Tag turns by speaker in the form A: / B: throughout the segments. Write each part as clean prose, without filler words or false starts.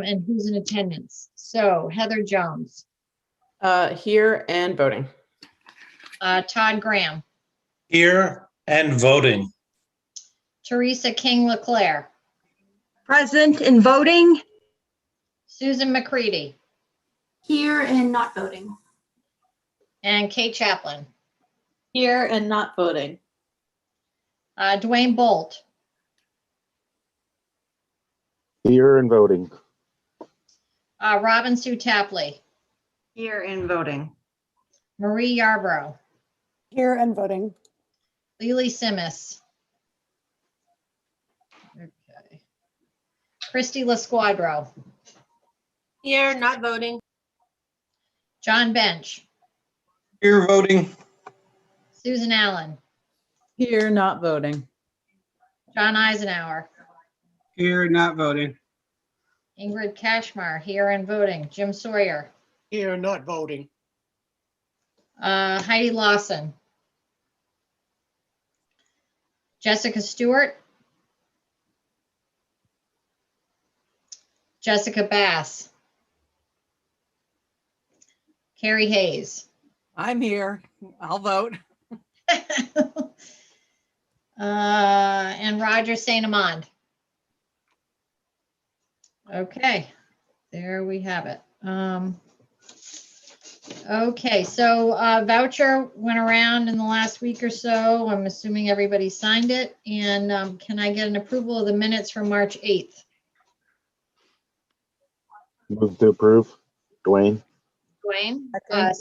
A: and who's in attendance. So Heather Jones,
B: Here and voting.
A: Todd Graham,
C: Here and voting.
A: Teresa King Leclerc,
D: Present and voting.
A: Susan McCready,
E: Here and not voting.
A: and Kate Chaplin.
B: Here and not voting.
A: Dwayne Bolt,
F: Here and voting.
A: Robin Sue Tapley,
D: Here and voting.
A: Marie Yarbrough,
G: Here and voting.
A: Lily Simis. Okay. Christy LaSquadro,
B: Here, not voting.
A: John Bench,
C: Here voting.
A: Susan Allen,
H: Here, not voting.
A: John Eisenhower,
I: Here, not voting.
A: Ingrid Kashmar, here and voting. Jim Sawyer,
I: Here, not voting.
A: Heidi Lawson, Jessica Stewart, Jessica Bass, Carrie Hayes,
H: I'm here. I'll vote.
A: and Roger St. Amand. Okay, there we have it. Okay, so voucher went around in the last week or so. I'm assuming everybody signed it. And can I get an approval of the minutes from March 8th?
F: Move to approve. Dwayne.
A: Dwayne?
H: Second.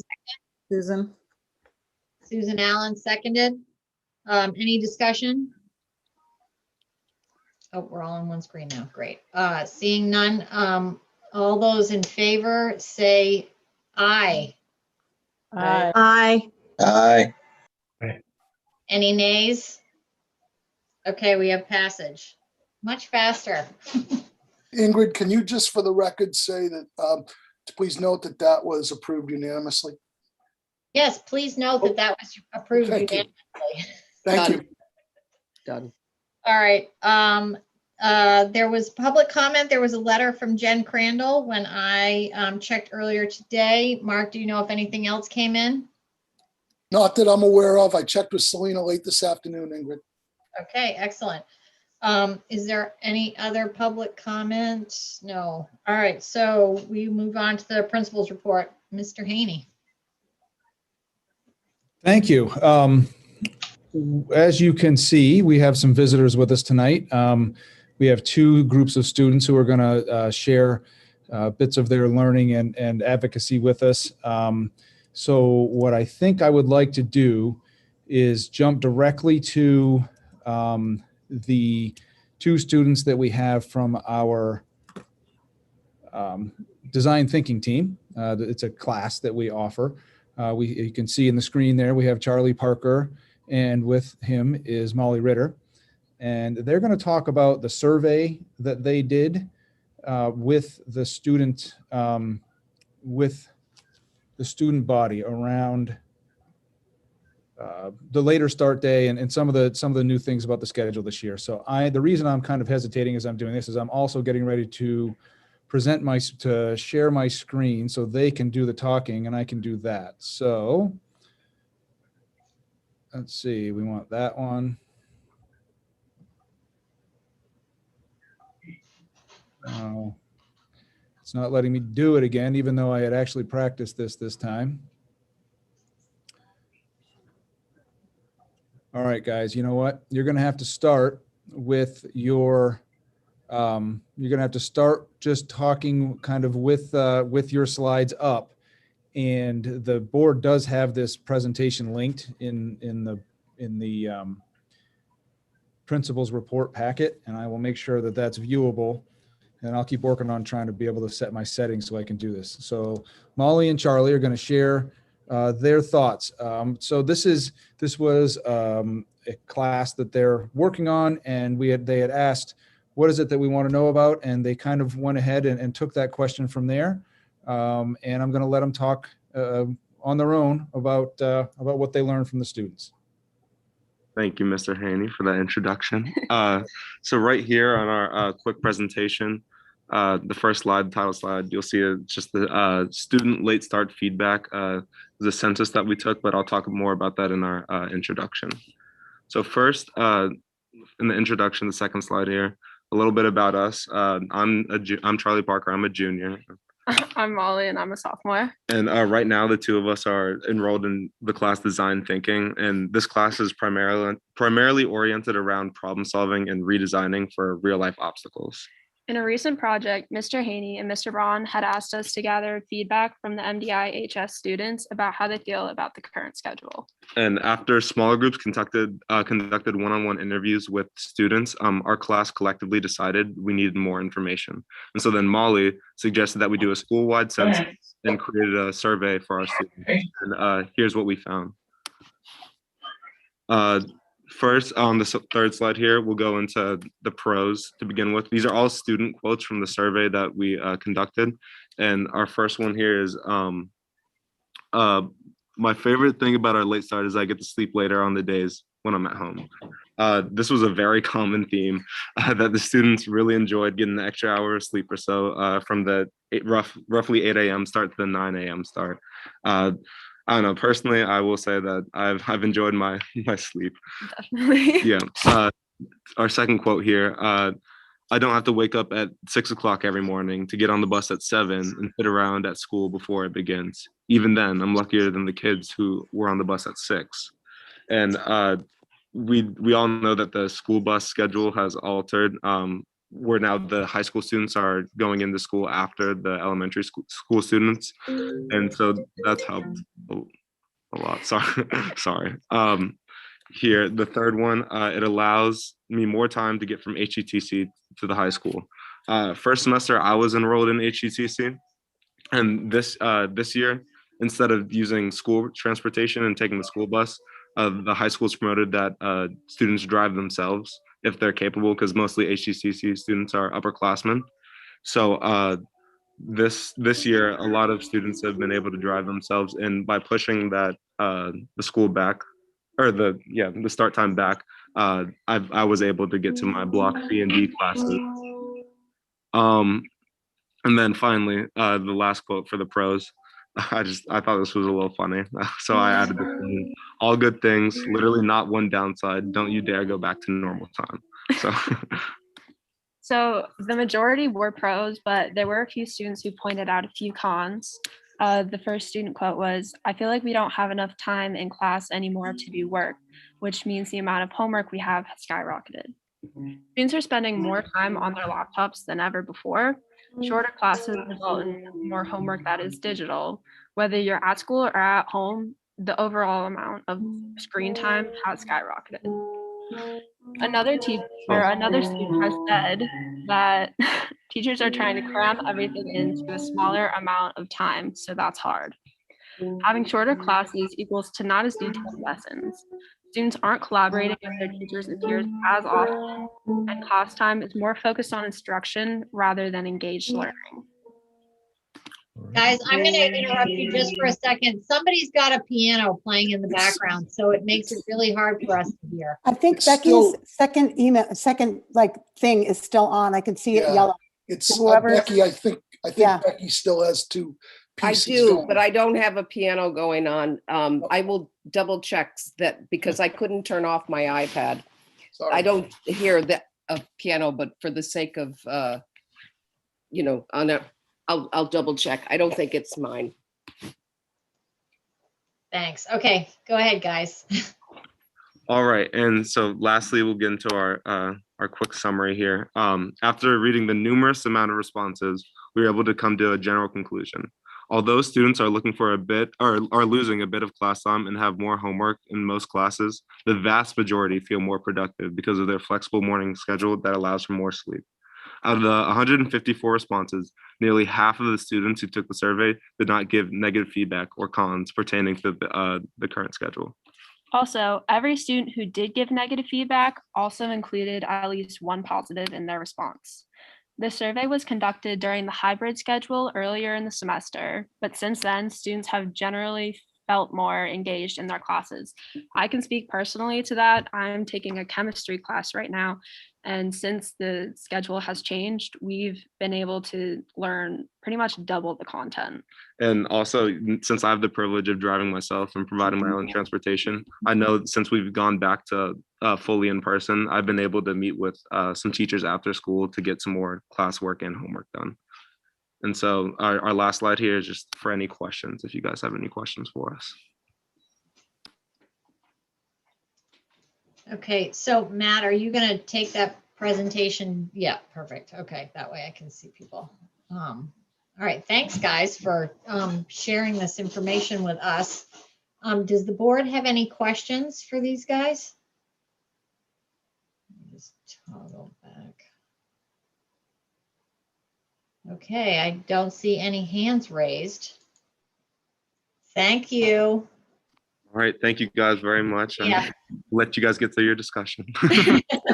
H: Susan.
A: Susan Allen seconded. Any discussion? Oh, we're all on one screen now. Great. Seeing none, all those in favor say aye.
D: Aye.
C: Aye.
A: Any nays? Okay, we have passage. Much faster.
J: Ingrid, can you just for the record say that, please note that that was approved unanimously?
A: Yes, please note that that was approved
J: Thank you.
A: unanimously.
J: Thank you.
H: Done.
A: All right. There was public comment. There was a letter from Jen Crandall when I checked earlier today. Mark, do you know if anything else came in?
J: Not that I'm aware of. I checked with Selena late this afternoon, Ingrid.
A: Okay, excellent. Is there any other public comments? No. All right, so we move on to the principal's report. Mr. Haney.
K: Thank you. As you can see, we have some visitors with us tonight. We have two groups of students who are going to share bits of their learning and advocacy with us. So what I think I would like to do is jump directly to the two students that we have from our design thinking team. It's a class that we offer. You can see in the screen there, we have Charlie Parker, and with him is Molly Ritter. And they're going to talk about the survey that they did with the student body around the later start day and some of the new things about the schedule this year. So the reason I'm kind of hesitating as I'm doing this is I'm also getting ready to to share my screen so they can do the talking and I can do that. So let's see, we want that one. Oh, it's not letting me do it again, even though I had actually practiced this time. All right, guys, you know what? You're going to have to start with your, you're going to have to start just talking kind of with your slides up. And the board does have this presentation linked in the principal's report packet, and I will make sure that that's viewable. And I'll keep working on trying to be able to set my settings so I can do this. So Molly and Charlie are going to share their thoughts. So this was a class that they're working on, and they had asked, what is it that we want to know about? And they kind of went ahead and took that question from there. And I'm going to let them talk on their own about what they learned from the students.
L: Thank you, Mr. Haney, for that introduction. So right here on our quick presentation, the first slide, the title slide, you'll see just the student late start feedback, the census that we took, but I'll talk more about that in our introduction. So first, in the introduction, the second slide here, a little bit about us. I'm Charlie Parker. I'm a junior.
B: I'm Molly and I'm a sophomore.
L: And right now, the two of us are enrolled in the class Design Thinking. And this class is primarily oriented around problem solving and redesigning for real life obstacles.
B: In a recent project, Mr. Haney and Mr. Braun had asked us to gather feedback from the MDIHS students about how they feel about the current schedule.
L: And after smaller groups conducted one-on-one interviews with students, our class collectively decided we needed more information. And so then Molly suggested that we do a school-wide census and created a survey for our students. And here's what we found. First, on the third slide here, we'll go into the pros to begin with. These are all student quotes from the survey that we conducted. And our first one here is, my favorite thing about our late start is I get to sleep later on the days when I'm at home. This was a very common theme that the students really enjoyed, getting the extra hour of sleep or so from the roughly 8 a.m. start to the 9 a.m. start. I don't know, personally, I will say that I've enjoyed my sleep.
B: Definitely.
L: Yeah. Our second quote here, I don't have to wake up at 6 o'clock every morning to get on the bus at 7 and sit around at school before it begins. Even then, I'm luckier than the kids who were on the bus at 6. And we all know that the school bus schedule has altered, where now the high school students are going into school after the elementary school students. And so that's helped a lot. Sorry. Here, the third one, it allows me more time to get from HETC to the high school. First semester, I was enrolled in HETC. And this year, instead of using school transportation and taking the school bus, the high school's promoted that students drive themselves if they're capable, because mostly HECC students are upperclassmen. So this year, a lot of students have been able to drive themselves, and by pushing that the school back, or the start time back, I was able to get to my block C and D classes. And then finally, the last quote for the pros. I thought this was a little funny, so I added this in. All good things, literally not one downside. Don't you dare go back to normal time.
B: So the majority were pros, but there were a few students who pointed out a few cons. The first student quote was, "I feel like we don't have enough time in class anymore to do work, which means the amount of homework we have has skyrocketed." Students are spending more time on their laptops than ever before. Shorter classes result in more homework that is digital. Whether you're at school or at home, the overall amount of screen time has skyrocketed. Another student has said that teachers are trying to cram everything into a smaller amount of time, so that's hard. Having shorter classes equals to not as detailed lessons. Students aren't collaborating with their teachers and peers as often, and class time is more focused on instruction rather than engaged learning.
A: Guys, I'm going to interrupt you just for a second. Somebody's got a piano playing in the background, so it makes it really hard for us to hear.
G: I think
J: It's
G: Becky's
J: still-
G: second thing is still on. I can see it
J: Yeah.
G: yellow.
J: It's
G: Whoever-
J: Becky, I think
G: Yeah.
J: Becky still has two
M: I
J: pieces
M: do,
J: going.
M: but I don't have a piano going on. I will double check that because I couldn't turn off my iPad.
J: Sorry.
M: I don't hear a piano, but for the sake of, I'll double check. I don't think it's mine.
A: Thanks. Okay, go ahead, guys.
L: All right, and so lastly, we'll get into our quick summary here. After reading the numerous amount of responses, we were able to come to a general conclusion. Although students are looking for a bit, or are losing a bit of class time and have more homework in most classes, the vast majority feel more productive because of their flexible morning schedule that allows for more sleep. Out of the 154 responses, nearly half of the students who took the survey did not give negative feedback or cons pertaining to the current schedule.
B: Also, every student who did give negative feedback also included at least one positive in their response. The survey was conducted during the hybrid schedule earlier in the semester, but since then, students have generally felt more engaged in their classes. I can speak personally to that. I'm taking a chemistry class right now. And since the schedule has changed, we've been able to learn pretty much double the content.
L: And also, since I have the privilege of driving myself and providing my own transportation, I know since we've gone back to fully in person, I've been able to meet with some teachers after school to get some more classwork and homework done. And so our last slide here is just for any questions, if you guys have any questions for us.
A: Okay, so Matt, are you going to take that presentation? Yeah, perfect. Okay, that way I can see people. All right, thanks guys for sharing this information with us. Does the board have any questions for these guys? Let me just toggle back. Okay, I don't see any hands raised. Thank you.
L: All right, thank you guys very much. And
A: Yeah.
L: let you guys get through your discussion.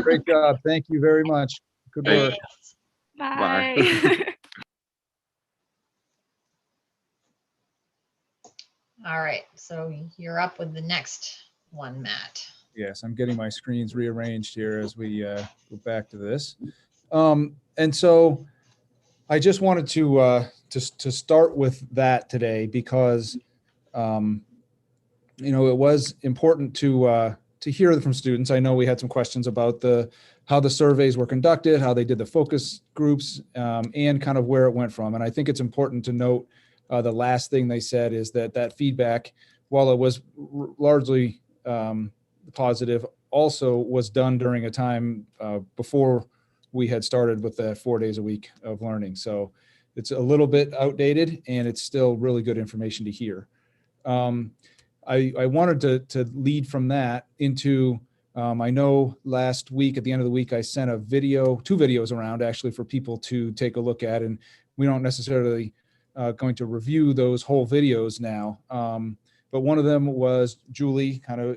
K: Great job. Thank you very much. Good work.
B: Bye.
A: All right, so you're up with the next one, Matt.
K: Yes, I'm getting my screens rearranged here as we go back to this. And so I just wanted to start with that today because you know, it was important to hear from students. I know we had some questions about how the surveys were conducted, how they did the focus groups, and kind of where it went from. And I think it's important to note the last thing they said is that feedback, while it was largely positive, also was done during a time before we had started with the 4 days a week of learning. So it's a little bit outdated, and it's still really good information to hear. I wanted to lead from that into, I know last week, at the end of the week, I sent two videos around actually for people to take a look at, and we don't necessarily going to review those whole videos now. But one of them was Julie, kind of,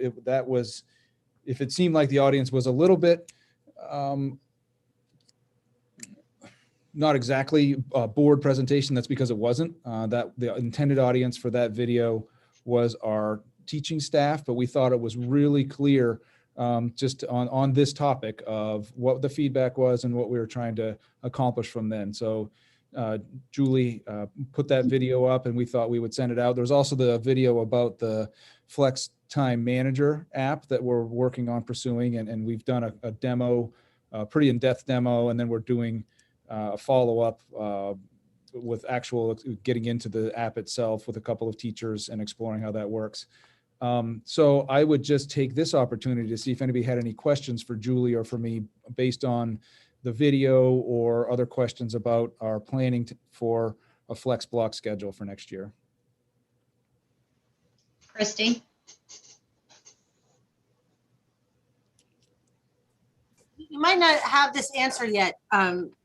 K: if it seemed like the audience was a little bit, not exactly a board presentation, that's because it wasn't. That the intended audience for that video was our teaching staff, but we thought it was really clear just on this topic of what the feedback was and what we were trying to accomplish from then. So Julie put that video up, and we thought we would send it out. There's also the video about the Flex Time Manager app that we're working on pursuing, and we've done a demo, a pretty in-depth demo, and then we're doing a follow-up with actual getting into the app itself with a couple of teachers and exploring how that works. So I would just take this opportunity to see if anybody had any questions for Julie or for me based on the video or other questions about our planning for a flex block schedule for next year.
A: Christy?
E: You might not have this answer yet,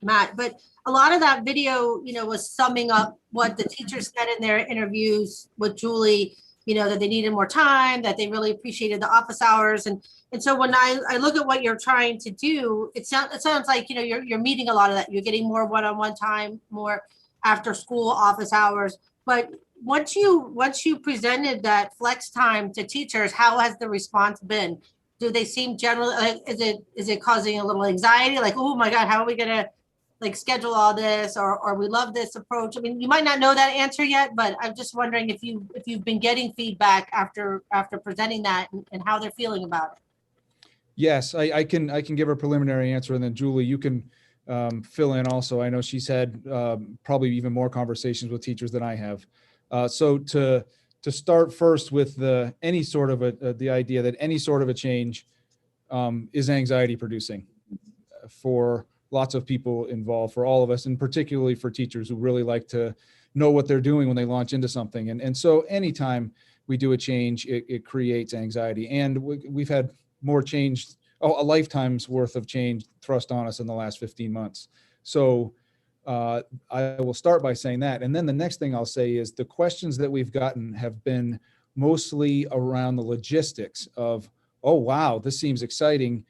E: Matt, but a lot of that video, was summing up what the teachers said in their interviews with Julie, that they needed more time, that they really appreciated the office hours. And so when I look at what you're trying to do, it sounds like, you're meeting a lot of that. You're getting more one-on-one time, more after school office hours. But once you presented that flex time to teachers, how has the response been? Do they seem generally, is it causing a little anxiety? Like, oh my God, how are we gonna schedule all this? Or we love this approach. I mean, you might not know that answer yet, but I'm just wondering if you've been getting feedback after presenting that and how they're feeling about it.
K: Yes, I can give a preliminary answer, and then Julie, you can fill in also. I know she's had probably even more conversations with teachers than I have. So to start first with the idea that any sort of a change is anxiety producing for lots of people involved, for all of us, and particularly for teachers who really like to know what they're doing when they launch into something. And so anytime we do a change, it creates anxiety. And we've had more change, a lifetime's worth of change thrust on us in the last 15 months. So I will start by saying that. And then the next thing I'll say is the questions that we've gotten have been mostly around the logistics of, oh, wow, this seems exciting.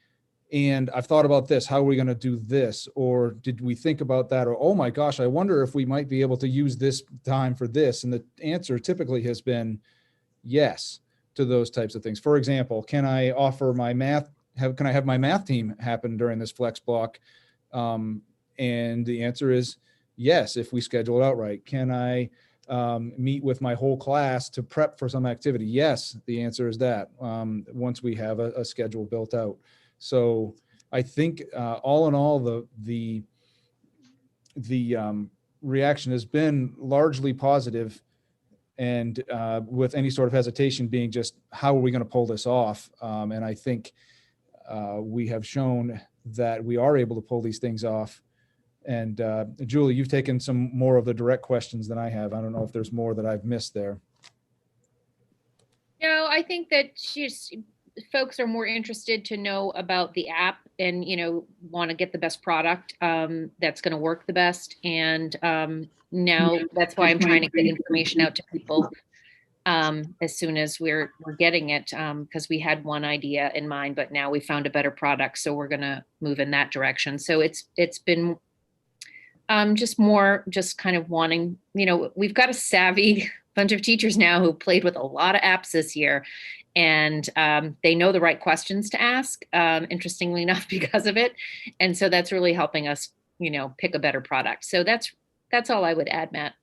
K: And I've thought about this, how are we going to do this? Or did we think about that? Or, oh my gosh, I wonder if we might be able to use this time for this. And the answer typically has been, yes to those types of things. For example, can I offer my math? Can I have my math team happen during this flex block? And the answer is yes, if we schedule it out right. Can I meet with my whole class to prep for some activity? Yes, the answer is that, once we have a schedule built out. So I think all in all, the reaction has been largely positive, and with any sort of hesitation being just how are we going to pull this off? And I think we have shown that we are able to pull these things off. And Julie, you've taken some more of the direct questions than I have. I don't know if there's more that I've missed there.
N: No, I think that folks are more interested to know about the app and, want to get the best product that's going to work the best. And now that's why I'm trying to get information out to people as soon as we're getting it, because we had one idea in mind, but now we found a better product. So we're going to move in that direction. So it's been just kind of wanting, we've got a savvy bunch of teachers now who played with a lot of apps this year, and they know the right questions to ask, interestingly enough, because of it. And so that's really helping us, pick a better product. So that's all I would add, Matt.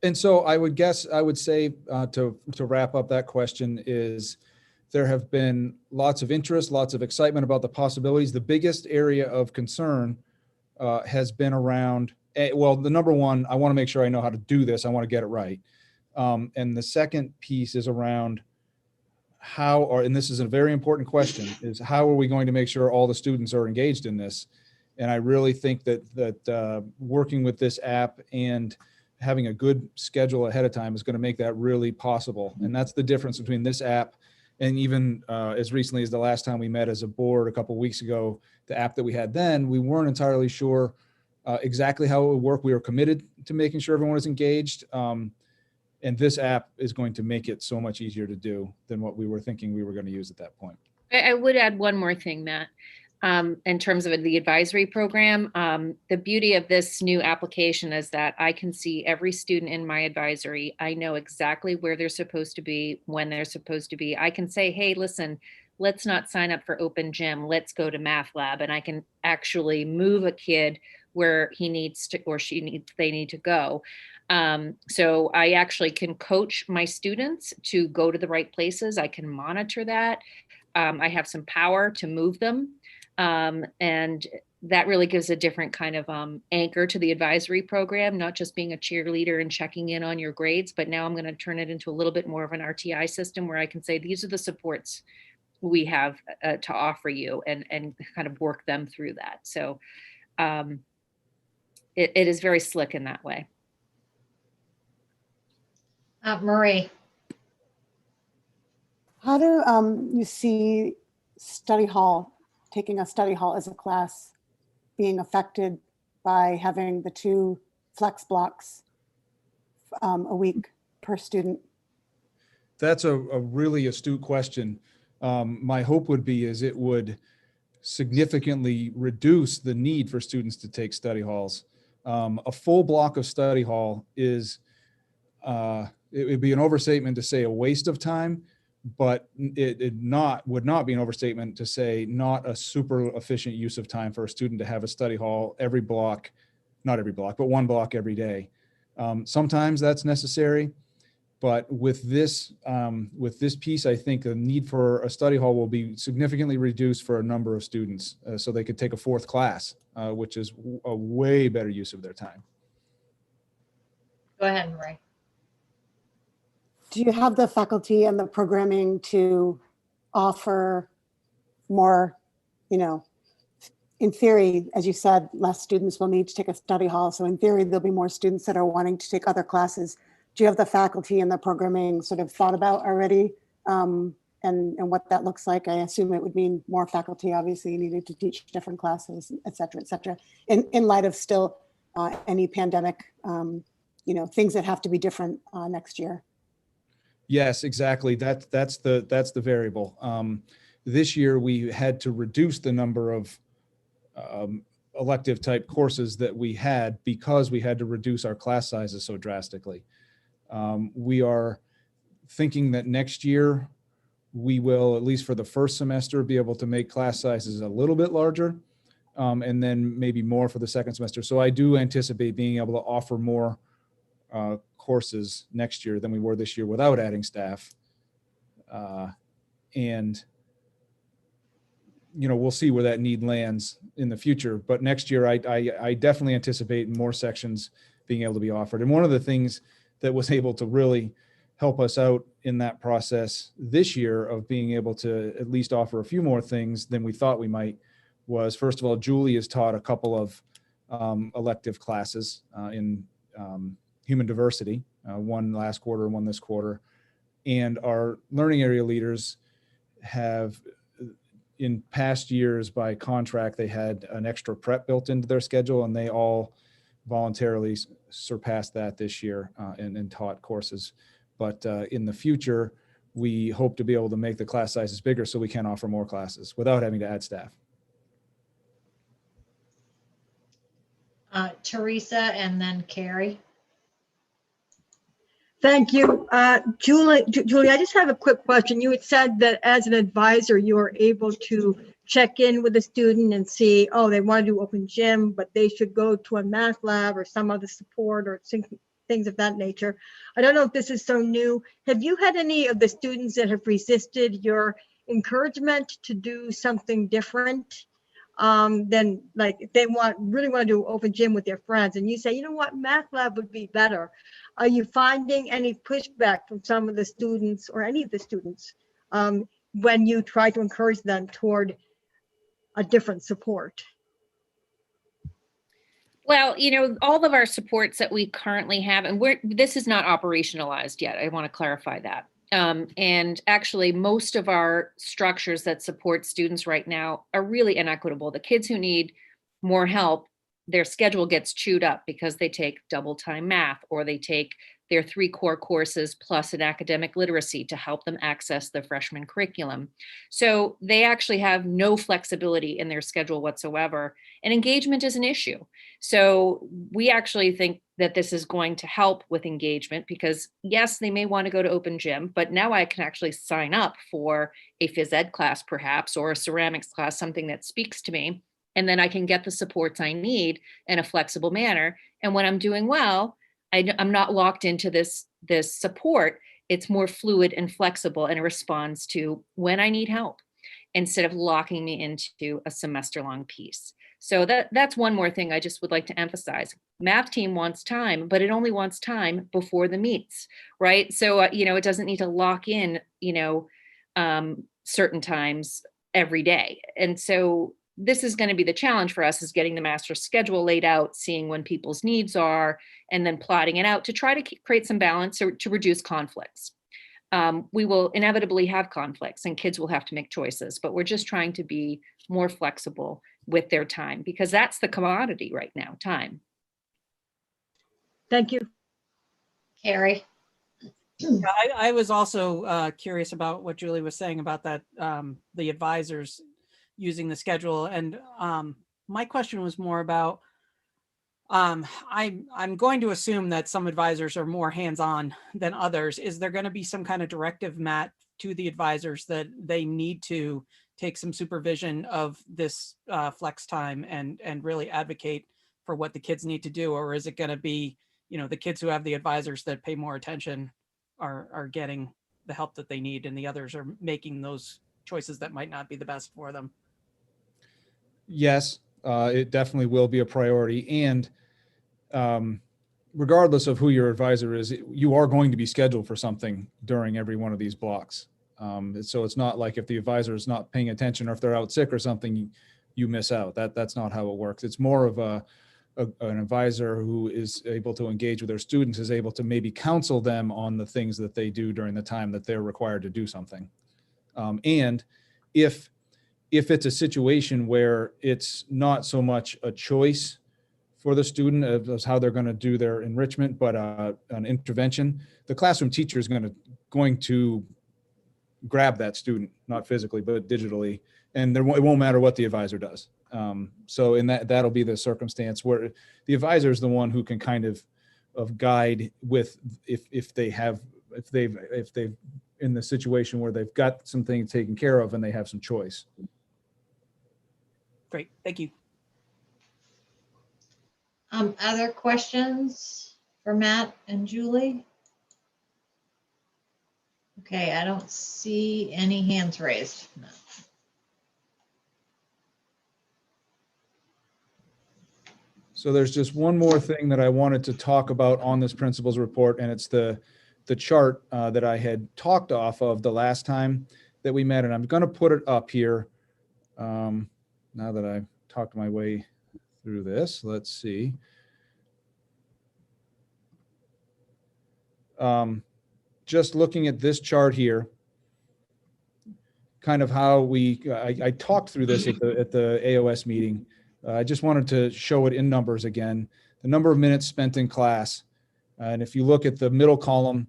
K: And so I would say to wrap up that question is there have been lots of interest, lots of excitement about the possibilities. The biggest area of concern has been around, well, the number one, I want to make sure I know how to do this. I want to get it right. And the second piece is around and this is a very important question, is how are we going to make sure all the students are engaged in this? And I really think that working with this app and having a good schedule ahead of time is going to make that really possible. And that's the difference between this app and even as recently as the last time we met as a board a couple of weeks ago, the app that we had then, we weren't entirely sure exactly how it would work. We were committed to making sure everyone was engaged. And this app is going to make it so much easier to do than what we were thinking we were going to use at that point.
N: I would add one more thing, Matt. In terms of the advisory program, the beauty of this new application is that I can see every student in my advisory. I know exactly where they're supposed to be, when they're supposed to be. I can say, hey, listen, let's not sign up for open gym. Let's go to math lab. And I can actually move a kid where he needs to, or they need to go. So I actually can coach my students to go to the right places. I can monitor that. I have some power to move them. And that really gives a different kind of anchor to the advisory program, not just being a cheerleader and checking in on your grades, but now I'm going to turn it into a little bit more of an RTI system where I can say, these are the supports we have to offer you, and kind of work them through that. So it is very slick in that way.
A: Marie.
G: How do you see taking a study hall as a class being affected by having the 2 flex blocks a week per student?
K: That's a really astute question. My hope would be is it would significantly reduce the need for students to take study halls. A full block of study hall is, it would be an overstatement to say a waste of time, but it would not be an overstatement to say not a super efficient use of time for a student to have a study hall every block, not every block, but 1 block every day. Sometimes that's necessary, but with this piece, I think the need for a study hall will be significantly reduced for a number of students, so they could take a 4th class, which is a way better use of their time.
A: Go ahead, Marie.
G: Do you have the faculty and the programming to offer more, in theory, as you said, less students will need to take a study hall. So in theory, there'll be more students that are wanting to take other classes. Do you have the faculty and the programming sort of thought about already, and what that looks like? I assume it would mean more faculty, obviously, needed to teach different classes, et cetera, in light of still any pandemic, things that have to be different next year.
K: Yes, exactly. That's the variable. This year we had to reduce the number of elective type courses that we had because we had to reduce our class sizes so drastically. We are thinking that next year we will, at least for the first semester, be able to make class sizes a little bit larger, and then maybe more for the second semester. So I do anticipate being able to offer more courses next year than we were this year without adding staff. And we'll see where that need lands in the future. But next year, I definitely anticipate more sections being able to be offered. And one of the things that was able to really help us out in that process this year of being able to at least offer a few more things than we thought we might was, first of all, Julie has taught a couple of elective classes in human diversity, one last quarter and one this quarter. And our learning area leaders have, in past years by contract, they had an extra prep built into their schedule, and they all voluntarily surpassed that this year and taught courses. But in the future, we hope to be able to make the class sizes bigger so we can offer more classes without having to add staff.
A: Teresa and then Carrie.
D: Thank you. Julie, I just have a quick question. You had said that as an advisor, you were able to check in with the student and see, oh, they want to do open gym, but they should go to a math lab or some other support or things of that nature. I don't know if this is so new. Have you had any of the students that have resisted your encouragement to do something different? Then, like, if they really want to do open gym with their friends and you say, you know what, math lab would be better. Are you finding any pushback from some of the students or any of the students when you try to encourage them toward a different support?
N: Well, all of our supports that we currently have, and this is not operationalized yet. I want to clarify that. And actually, most of our structures that support students right now are really inequitable. The kids who need more help, their schedule gets chewed up because they take double time math, or they take their 3 core courses plus an academic literacy to help them access the freshman curriculum. So they actually have no flexibility in their schedule whatsoever, and engagement is an issue. So we actually think that this is going to help with engagement because, yes, they may want to go to open gym, but now I can actually sign up for a phys ed class perhaps, or a ceramics class, something that speaks to me. And then I can get the supports I need in a flexible manner. And when I'm doing well, I'm not locked into this support. It's more fluid and flexible, and it responds to when I need help instead of locking me into a semester-long piece. So that's one more thing I just would like to emphasize. Math team wants time, but it only wants time before the meets, right? So, it doesn't need to lock in, certain times every day. And so this is going to be the challenge for us, is getting the master schedule laid out, seeing when people's needs are, and then plotting it out to try to create some balance or to reduce conflicts. We will inevitably have conflicts and kids will have to make choices, but we're just trying to be more flexible with their time because that's the commodity right now, time.
D: Thank you.
A: Carrie.
H: I was also curious about what Julie was saying about that, the advisors using the schedule. And my question was more about, I'm going to assume that some advisors are more hands-on than others. Is there going to be some kind of directive, Matt, to the advisors that they need to take some supervision of this flex time and really advocate for what the kids need to do? Or is it going to be, the kids who have the advisors that pay more attention are getting the help that they need, and the others are making those choices that might not be the best for them?
K: Yes, it definitely will be a priority. And regardless of who your advisor is, you are going to be scheduled for something during every one of these blocks. So it's not like if the advisor is not paying attention or if they're out sick or something, you miss out. That's not how it works. It's more of an advisor who is able to engage with their students, is able to maybe counsel them on the things that they do during the time that they're required to do something. And if it's a situation where it's not so much a choice for the student of how they're going to do their enrichment, but an intervention, the classroom teacher is going to grab that student, not physically, but digitally, and it won't matter what the advisor does. So in that'll be the circumstance where the advisor is the one who can kind of guide with if they have if they've in the situation where they've got some things taken care of and they have some choice.
H: Great, thank you.
A: Other questions for Matt and Julie? Okay, I don't see any hands raised. No.
K: So there's just one more thing that I wanted to talk about on this principal's report, and it's the chart that I had talked off of the last time that we met, and I'm going to put it up here. Now that I've talked my way through this, let's see. Just looking at this chart here, kind of how I talked through this at the AOS meeting. I just wanted to show it in numbers again. The number of minutes spent in class. And if you look at the middle column,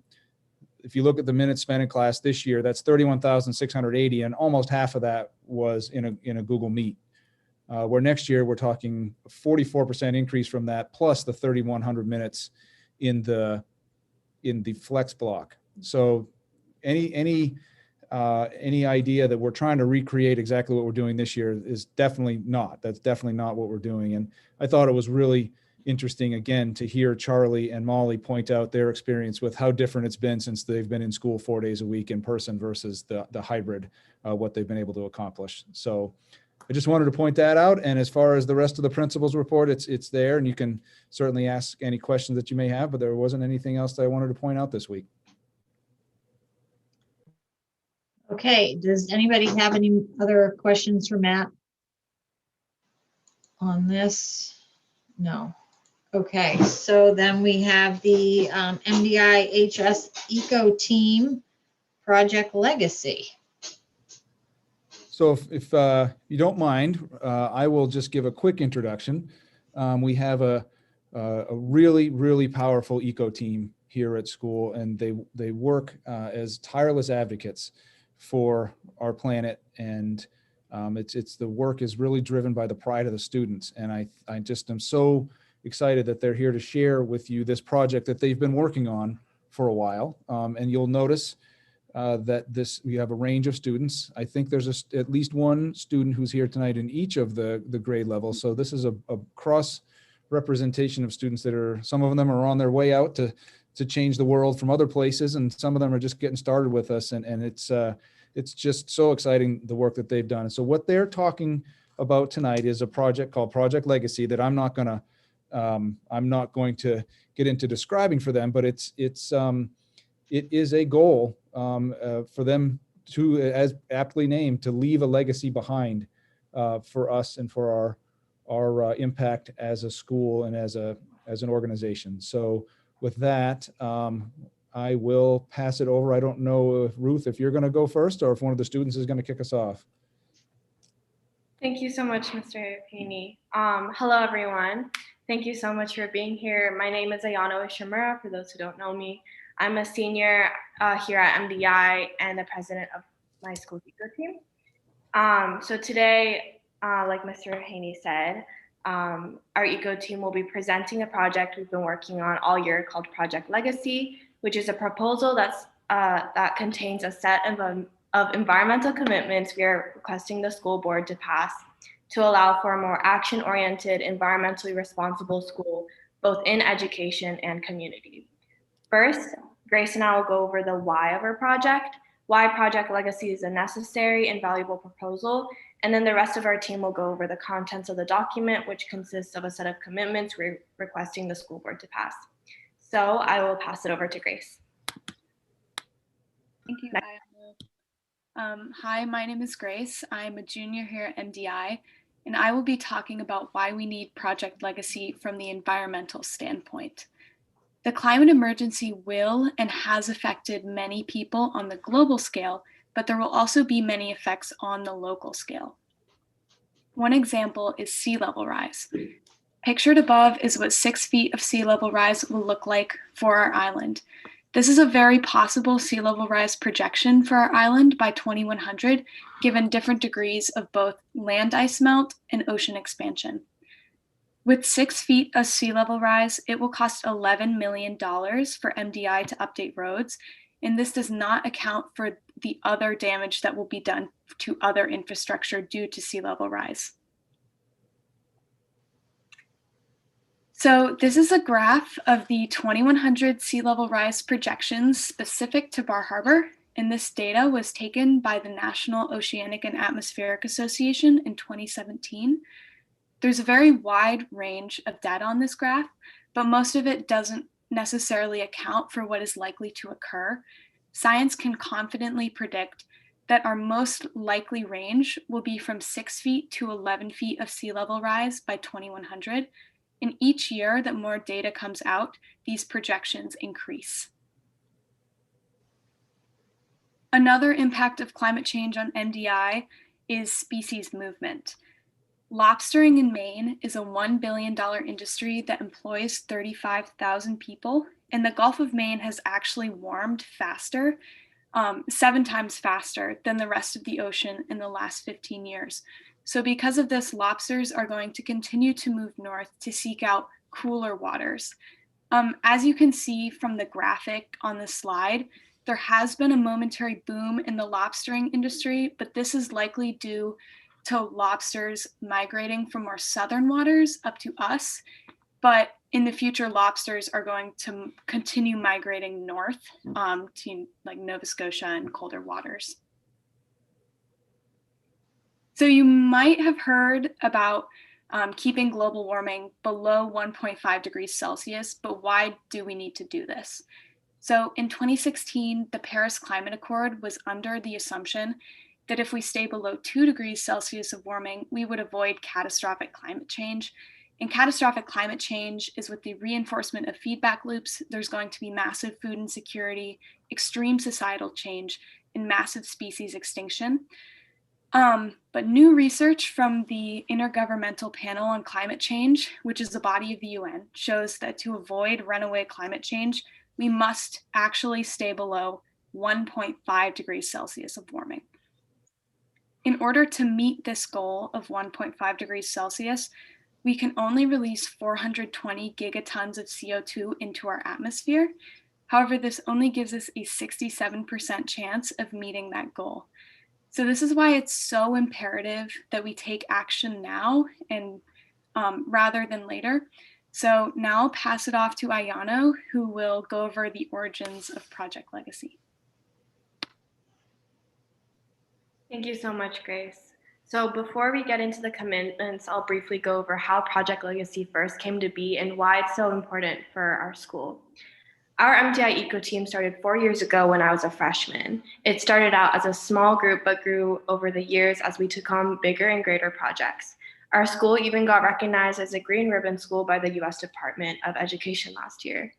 K: if you look at the minutes spent in class this year, that's 31,680, and almost half of that was in a Google Meet. Where next year we're talking 44% increase from that, plus the 3,100 minutes in the flex block. So any idea that we're trying to recreate exactly what we're doing this year is definitely not. That's definitely not what we're doing. And I thought it was really interesting, again, to hear Charlie and Molly point out their experience with how different it's been since they've been in school 4 days a week in person versus the hybrid, what they've been able to accomplish. So I just wanted to point that out. And as far as the rest of the principal's report, it's there, and you can certainly ask any questions that you may have, but there wasn't anything else that I wanted to point out this week.
A: Okay, does anybody have any other questions for Matt on this? No. Okay, so then we have the MDIHS Eco Team Project Legacy.
K: So if you don't mind, I will just give a quick introduction. We have a really, really powerful eco team here at school, and they work as tireless advocates for our planet, and it's the work is really driven by the pride of the students. And I just am so excited that they're here to share with you this project that they've been working on for a while. And you'll notice that we have a range of students. I think there's at least one student who's here tonight in each of the grade levels. So this is a cross representation of students that some of them are on their way out to change the world from other places, and some of them are just getting started with us. And it's just so exciting, the work that they've done. And so what they're talking about tonight is a project called Project Legacy that I'm not going to get into describing for them, but it is a goal for them to, as aptly named, to leave a legacy behind for us and for our impact as a school and as an organization. So with that, I will pass it over. I don't know, Ruth, if you're going to go first or if one of the students is going to kick us off.
O: Thank you so much, Mr. Haney. Hello, everyone. Thank you so much for being here. My name is Ayano Ishimura, for those who don't know me. I'm a senior here at MDI and the president of my school's eco team. So today, like Mr. Haney said, our eco team will be presenting a project we've been working on all year called Project Legacy, which is a proposal that contains a set of environmental commitments we are requesting the school board to pass to allow for a more action-oriented, environmentally responsible school, both in education and community. First, Grace and I will go over the why of our project, why Project Legacy is a necessary and valuable proposal, and then the rest of our team will go over the contents of the document, which consists of a set of commitments we're requesting the school board to pass. So I will pass it over to Grace.
P: Thank you. Hi, my name is Grace. I'm a junior here at MDI, and I will be talking about why we need Project Legacy from the environmental standpoint. The climate emergency will and has affected many people on the global scale, but there will also be many effects on the local scale. One example is sea level rise. Pictured above is what 6 feet of sea level rise will look like for our island. This is a very possible sea level rise projection for our island by 2100, given different degrees of both land ice melt and ocean expansion. With 6 feet of sea level rise, it will cost $11 million for MDI to update roads and this does not account for the other damage that will be done to other infrastructure due to sea level rise. So this is a graph of the 2100 sea level rise projections specific to Bar Harbor, and this data was taken by the National Oceanic and Atmospheric Association in 2017. There's a very wide range of data on this graph, but most of it doesn't necessarily account for what is likely to occur. Science can confidently predict that our most likely range will be from 6 feet to 11 feet of sea level rise by 2100. And each year that more data comes out, these projections increase. Another impact of climate change on MDI is species movement. Lobstering in Maine is a $1 billion industry that employs 35,000 people, and the Gulf of Maine has actually warmed faster, 7 times faster than the rest of the ocean in the last 15 years. So because of this, lobsters are going to continue to move north to seek out cooler waters. As you can see from the graphic on the slide, there has been a momentary boom in the lobstering industry, but this is likely due to lobsters migrating from more southern waters up to us. But in the future, lobsters are going to continue migrating north to like Nova Scotia and colder waters. So you might have heard about keeping global warming below 1.5 degrees Celsius, but why do we need to do this? So in 2016, the Paris Climate Accord was under the assumption that if we stay below 2 degrees Celsius of warming, we would avoid catastrophic climate change. And catastrophic climate change is with the reinforcement of feedback loops. There's going to be massive food insecurity, extreme societal change, and massive species extinction. But new research from the Intergovernmental Panel on Climate Change, which is a body of the UN, shows that to avoid runaway climate change, we must actually stay below 1.5 degrees Celsius of warming. In order to meet this goal of 1.5 degrees Celsius, we can only release 420 gigatons of CO2 into our atmosphere. However, this only gives us a 67% chance of meeting that goal. So this is why it's so imperative that we take action now and rather than later. So now I'll pass it off to Ayano, who will go over the origins of Project Legacy.
O: Thank you so much, Grace. So before we get into the commitments, I'll briefly go over how Project Legacy first came to be and why it's so important for our school. Our MDI Eco team started 4 years ago when I was a freshman. It started out as a small group, but grew over the years as we took on bigger and greater projects. Our school even got recognized as a Green Ribbon School by the US Department of Education last year.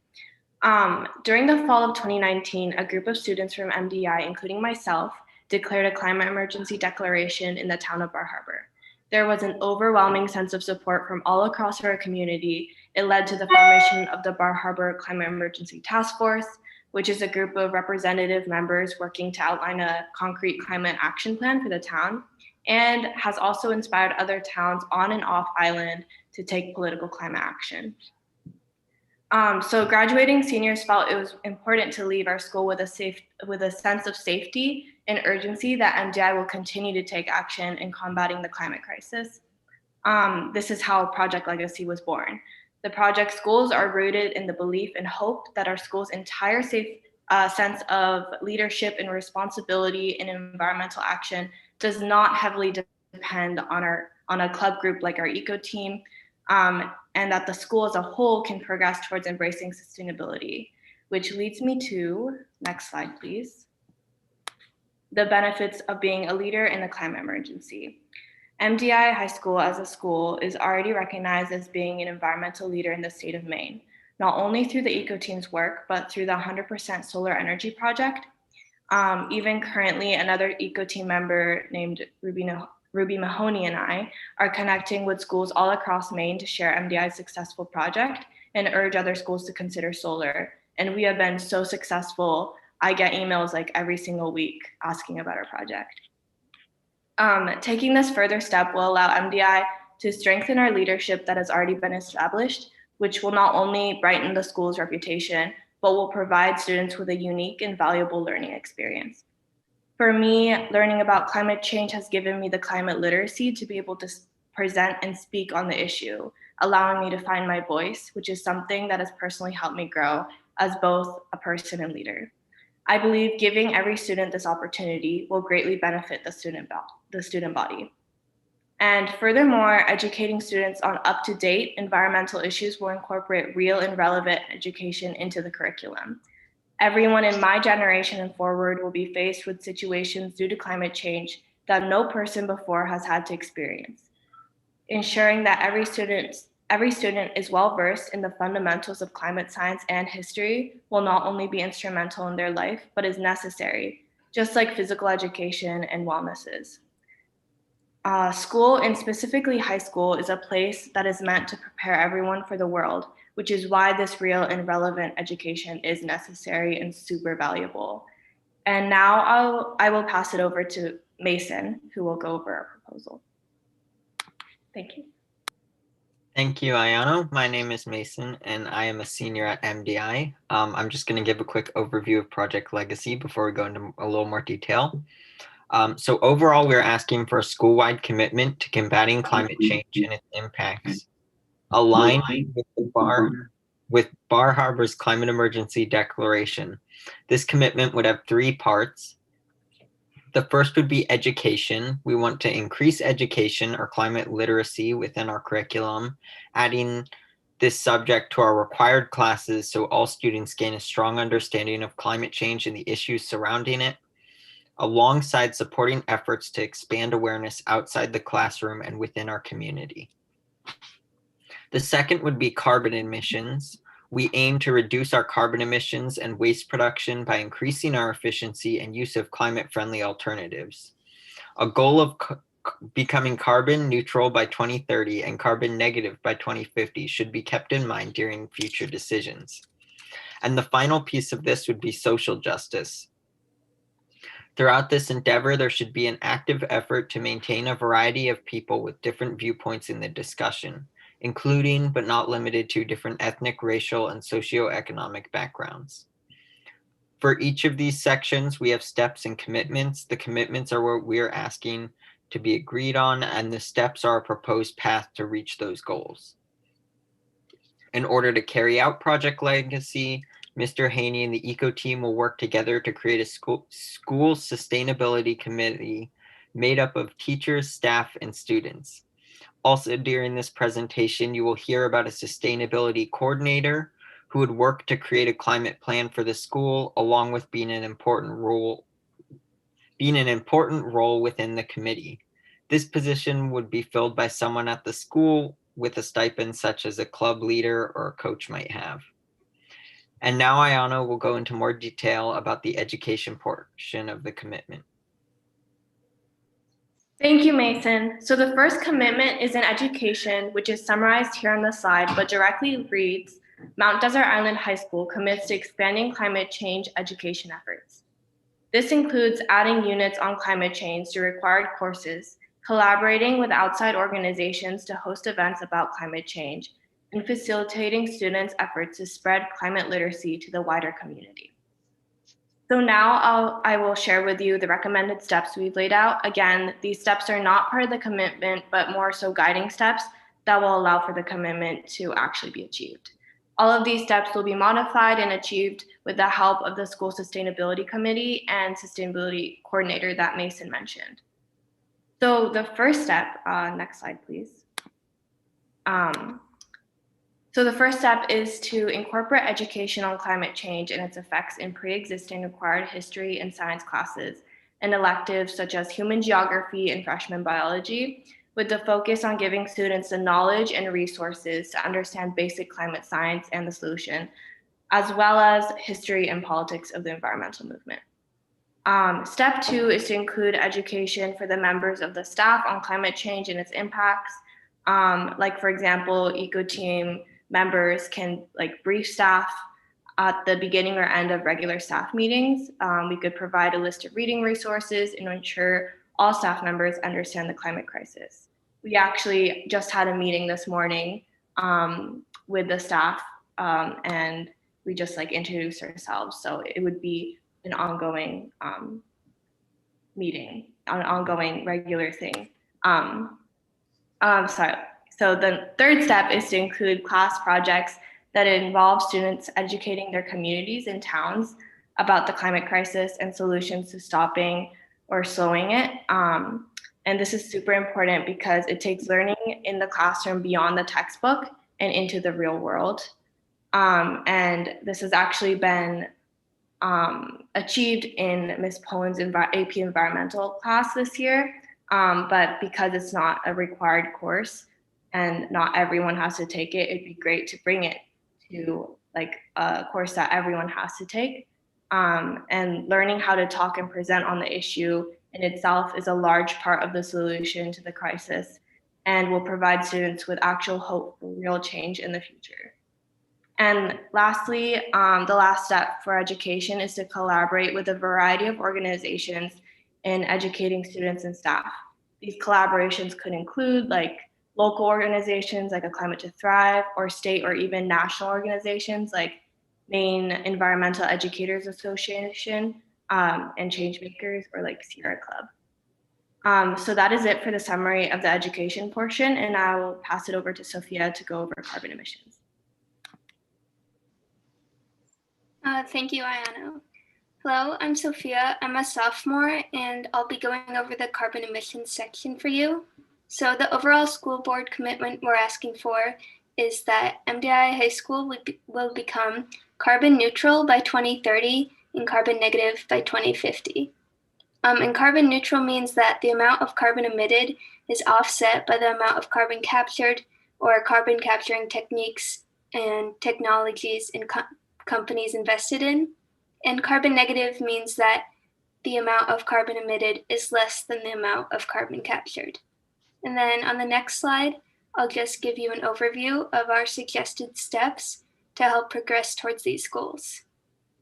O: During the fall of 2019, a group of students from MDI, including myself, declared a climate emergency declaration in the town of Bar Harbor. There was an overwhelming sense of support from all across our community. It led to the formation of the Bar Harbor Climate Emergency Task Force, which is a group of representative members working to outline a concrete climate action plan for the town, and has also inspired other towns on and off island to take political climate action. So graduating seniors felt it was important to leave our school with a sense of safety and urgency that MDI will continue to take action in combating the climate crisis. This is how Project Legacy was born. The project's goals are rooted in the belief and hope that our school's entire sense of leadership and responsibility in environmental action does not heavily depend on a club group like our eco team, and that the school as a whole can progress towards embracing sustainability, which leads me to, next slide, please, the benefits of being a leader in the climate emergency. MDI High School as a school is already recognized as being an environmental leader in the state of Maine, not only through the eco team's work, but through the 100% solar energy project. Even currently, another eco team member named Ruby Mahoney and I are connecting with schools all across Maine to share MDI's successful project and urge other schools to consider solar. And we have been so successful. I get emails like every single week asking about our project. Taking this further step will allow MDI to strengthen our leadership that has already been established, which will not only brighten the school's reputation, but will provide students with a unique and valuable learning experience. For me, learning about climate change has given me the climate literacy to be able to present and speak on the issue, allowing me to find my voice, which is something that has personally helped me grow as both a person and leader. I believe giving every student this opportunity will greatly benefit the student body. And furthermore, educating students on up-to-date environmental issues will incorporate real and relevant education into the curriculum. Everyone in my generation and forward will be faced with situations due to climate change that no person before has had to experience. Ensuring that every student is well-versed in the fundamentals of climate science and history will not only be instrumental in their life, but is necessary, just like physical education and wellness is. School, and specifically high school, is a place that is meant to prepare everyone for the world, which is why this real and relevant education is necessary and super valuable. And now I will pass it over to Mason, who will go over our proposal. Thank you.
Q: Thank you, Ayano. My name is Mason, and I am a senior at MDI. I'm just going to give a quick overview of Project Legacy before we go into a little more detail. So overall, we're asking for a school-wide commitment to combating climate change and its impacts, aligned with Bar Harbor's Climate Emergency Declaration. This commitment would have 3 parts. The first would be education. We want to increase education or climate literacy within our curriculum, adding this subject to our required classes so all students gain a strong understanding of climate change and the issues surrounding it, alongside supporting efforts to expand awareness outside the classroom and within our community. The second would be carbon emissions. We aim to reduce our carbon emissions and waste production by increasing our efficiency and use of climate-friendly alternatives. A goal of becoming carbon neutral by 2030 and carbon negative by 2050 should be kept in mind during future decisions. And the final piece of this would be social justice. Throughout this endeavor, there should be an active effort to maintain a variety of people with different viewpoints in the discussion, including but not limited to different ethnic, racial, and socioeconomic backgrounds. For each of these sections, we have steps and commitments. The commitments are what we are asking to be agreed on, and the steps are a proposed path to reach those goals. In order to carry out Project Legacy, Mr. Haney and the ECO team will work together to create a school sustainability committee made up of teachers, staff, and students. Also, during this presentation, you will hear about a sustainability coordinator who would work to create a climate plan for the school, along with being an important role within the committee. This position would be filled by someone at the school with a stipend such as a club leader or a coach might have. And now Ayano will go into more detail about the education portion of the commitment.
O: Thank you, Mason. So the first commitment is in education, which is summarized here on the slide, but directly reads, Mount Desert Island High School commits to expanding climate change education efforts. This includes adding units on climate change to required courses, collaborating with outside organizations to host events about climate change, and facilitating students' efforts to spread climate literacy to the wider community. So now I will share with you the recommended steps we've laid out. Again, these steps are not part of the commitment, but more so guiding steps that will allow for the commitment to actually be achieved. All of these steps will be modified and achieved with the help of the school sustainability committee and sustainability coordinator that Mason mentioned. So the first step, next slide, please. So the first step is to incorporate education on climate change and its effects in pre-existing required history and science classes and electives such as human geography and freshman biology, with the focus on giving students the knowledge and resources to understand basic climate science and the solution, as well as history and politics of the environmental movement. Step 2 is to include education for the members of the staff on climate change and its impacts. Like for example, ECO team members can brief staff at the beginning or end of regular staff meetings. We could provide a list of reading resources and ensure all staff members understand the climate crisis. We actually just had a meeting this morning with the staff and we just like introduce ourselves. So it would be an ongoing meeting, an ongoing regular thing. Sorry. So the third step is to include class projects that involve students educating their communities and towns about the climate crisis and solutions to stopping or slowing it. And this is super important because it takes learning in the classroom beyond the textbook and into the real world. And this has actually been achieved in Ms. Poland's AP Environmental class this year. But because it's not a required course and not everyone has to take it, it'd be great to bring it to like a course that everyone has to take. And learning how to talk and present on the issue in itself is a large part of the solution to the crisis and will provide students with actual hope for real change in the future. And lastly, the last step for education is to collaborate with a variety of organizations in educating students and staff. These collaborations could include like local organizations like A Climate to Thrive, or state or even national organizations like Maine Environmental Educators Association and Changemakers, or like Sierra Club. So that is it for the summary of the education portion, and I will pass it over to Sophia to go over carbon emissions.
R: Thank you, Ayano. Hello, I'm Sophia. I'm a sophomore, and I'll be going over the carbon emissions section for you. So the overall school board commitment we're asking for is that MDI High School will become carbon neutral by 2030 and carbon negative by 2050. And carbon neutral means that the amount of carbon emitted is offset by the amount of carbon captured, or carbon capturing techniques and technologies in companies invested in. And carbon negative means that the amount of carbon emitted is less than the amount of carbon captured. And then on the next slide, I'll just give you an overview of our suggested steps to help progress towards these goals.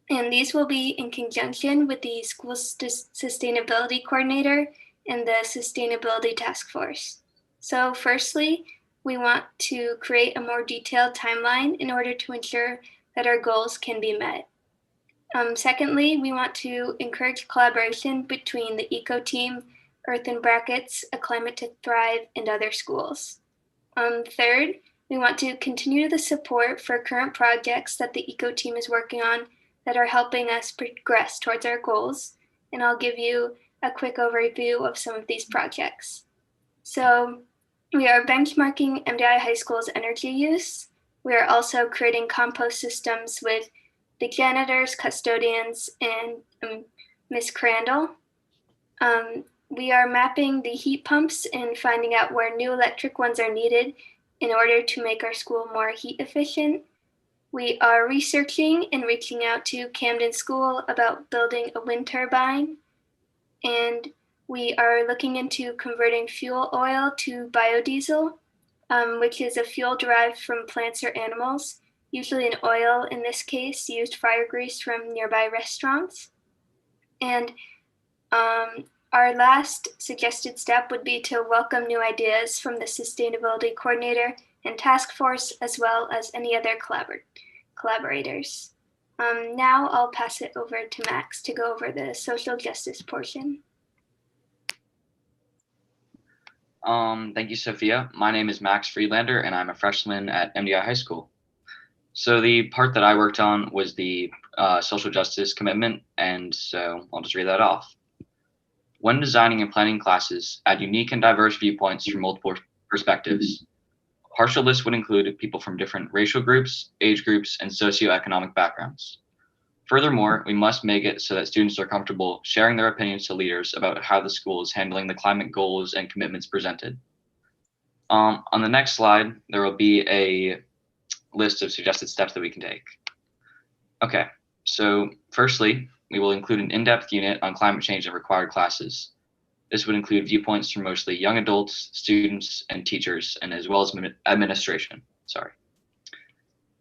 R: And these will be in conjunction with the school sustainability coordinator and the sustainability task force. So firstly, we want to create a more detailed timeline in order to ensure that our goals can be met. Secondly, we want to encourage collaboration between the ECO team, Earth in Brackets, A Climate to Thrive, and other schools. Third, we want to continue the support for current projects that the ECO team is working on that are helping us progress towards our goals. And I'll give you a quick overview of some of these projects. So we are benchmarking MDI High School's energy use. We are also creating compost systems with the janitors, custodians, and Ms. Crandall. We are mapping the heat pumps and finding out where new electric ones are needed in order to make our school more heat efficient. We are researching and reaching out to Camden School about building a wind turbine. And we are looking into converting fuel oil to biodiesel, which is a fuel derived from plants or animals, usually an oil, in this case, used fire grease from nearby restaurants. And our last suggested step would be to welcome new ideas from the sustainability coordinator and task force, as well as any other collaborators. Now I'll pass it over to Max to go over the social justice portion.
S: Thank you, Sophia. My name is Max Friedlander, and I'm a freshman at MDI High School. So the part that I worked on was the social justice commitment, and so I'll just read that off. When designing and planning classes, add unique and diverse viewpoints from multiple perspectives. A partial list would include people from different racial groups, age groups, and socioeconomic backgrounds. Furthermore, we must make it so that students are comfortable sharing their opinions to leaders about how the school is handling the climate goals and commitments presented. On the next slide, there will be a list of suggested steps that we can take. Okay, so firstly, we will include an in-depth unit on climate change in required classes. This would include viewpoints from mostly young adults, students, and teachers, and as well as administration.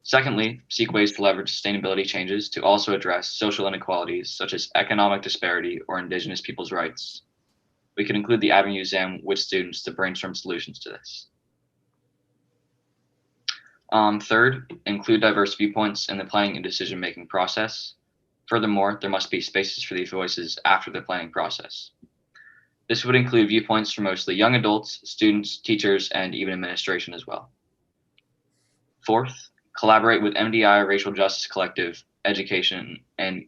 S: Secondly, seek ways to leverage sustainability changes to also address social inequalities such as economic disparity or Indigenous people's rights. We can include the Avenue Exam with students to brainstorm solutions to this. Third, include diverse viewpoints in the planning and decision-making process. Furthermore, there must be spaces for these voices after the planning process. This would include viewpoints from mostly young adults, students, teachers, and even administration as well. Fourth, collaborate with MDI Racial Justice Collective, education, and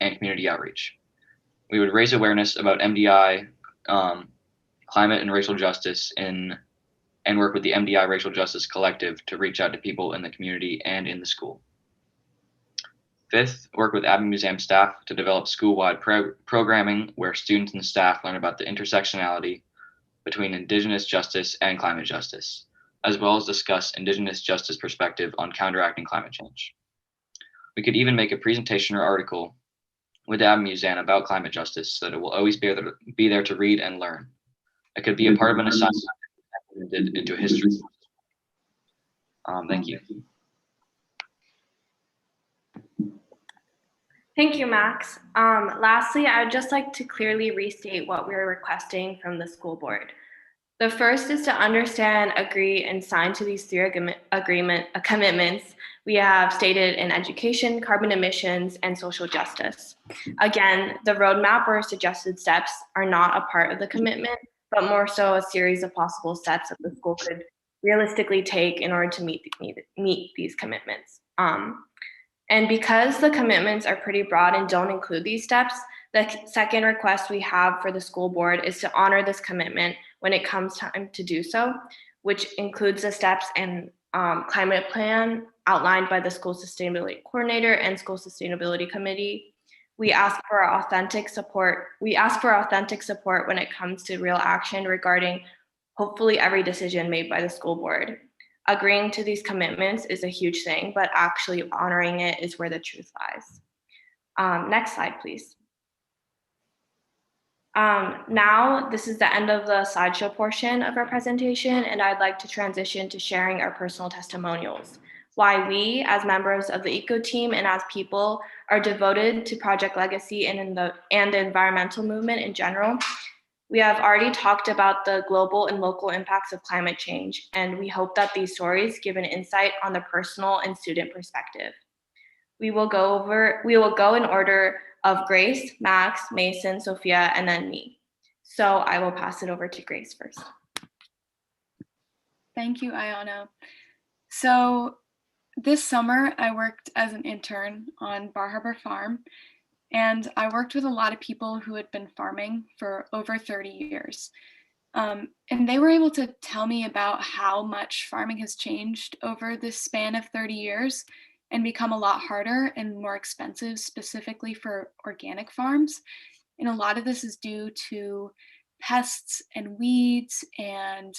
S: community outreach. We would raise awareness about MDI, climate and racial justice and work with the MDI Racial Justice Collective to reach out to people in the community and in the school. Fifth, work with Abbey Museum staff to develop school-wide programming where students and staff learn about the intersectionality between Indigenous justice and climate justice, as well as discuss Indigenous justice perspective on counteracting climate change. We could even make a presentation or article with Abbey Museum about climate justice so that it will always be there to read and learn. It could be a part of an assignment implemented into a history. Thank you.
O: Thank you, Max. Lastly, I would just like to clearly restate what we're requesting from the school board. The first is to understand, agree, and sign to these three commitments we have stated in education, carbon emissions, and social justice. Again, the roadmap or suggested steps are not a part of the commitment, but more so a series of possible steps that the school could realistically take in order to meet these commitments. And because the commitments are pretty broad and don't include these steps, the second request we have for the school board is to honor this commitment when it comes time to do so, which includes the steps and climate plan outlined by the school sustainability coordinator and school sustainability committee. We ask for authentic support. We ask for authentic support when it comes to real action regarding hopefully every decision made by the school board. Agreeing to these commitments is a huge thing, but actually honoring it is where the truth lies. Next slide, please. Now, this is the end of the slideshow portion of our presentation, and I'd like to transition to sharing our personal testimonials. Why we, as members of the ECO team and as people, are devoted to Project Legacy and the environmental movement in general. We have already talked about the global and local impacts of climate change, and we hope that these stories give an insight on the personal and student perspective. We will go in order of Grace, Max, Mason, Sophia, and then me. So I will pass it over to Grace first.
P: Thank you, Ayana. So this summer, I worked as an intern on Bar Harbor Farm, and I worked with a lot of people who had been farming for over 30 years. And they were able to tell me about how much farming has changed over this span of 30 years and become a lot harder and more expensive, specifically for organic farms. And a lot of this is due to pests and weeds and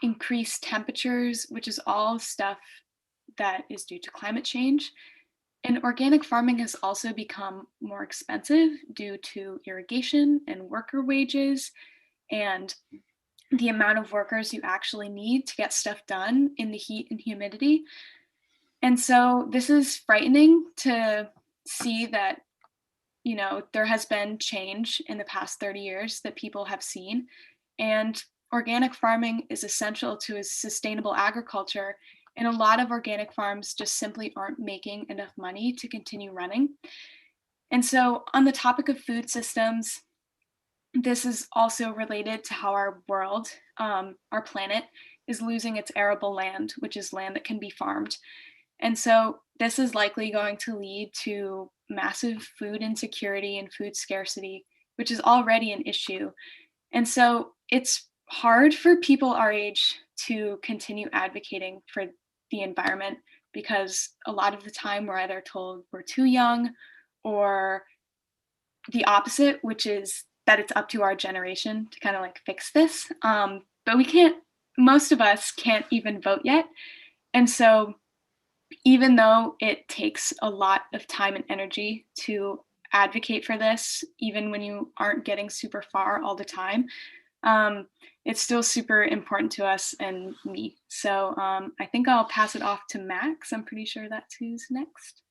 P: increased temperatures, which is all stuff that is due to climate change. And organic farming has also become more expensive due to irrigation and worker wages and the amount of workers you actually need to get stuff done in the heat and humidity. And so this is frightening to see that, you know, there has been change in the past 30 years that people have seen. And organic farming is essential to a sustainable agriculture. And a lot of organic farms just simply aren't making enough money to continue running. And so on the topic of food systems, this is also related to how our world, our planet, is losing its arable land, which is land that can be farmed. And so this is likely going to lead to massive food insecurity and food scarcity, which is already an issue. And so it's hard for people our age to continue advocating for the environment because a lot of the time we're either told we're too young or the opposite, which is that it's up to our generation to kind of like fix this. But we can't, most of us can't even vote yet. And so even though it takes a lot of time and energy to advocate for this, even when you aren't getting super far all the time, it's still super important to us and me. So I think I'll pass it off to Max. I'm pretty sure that's who's next.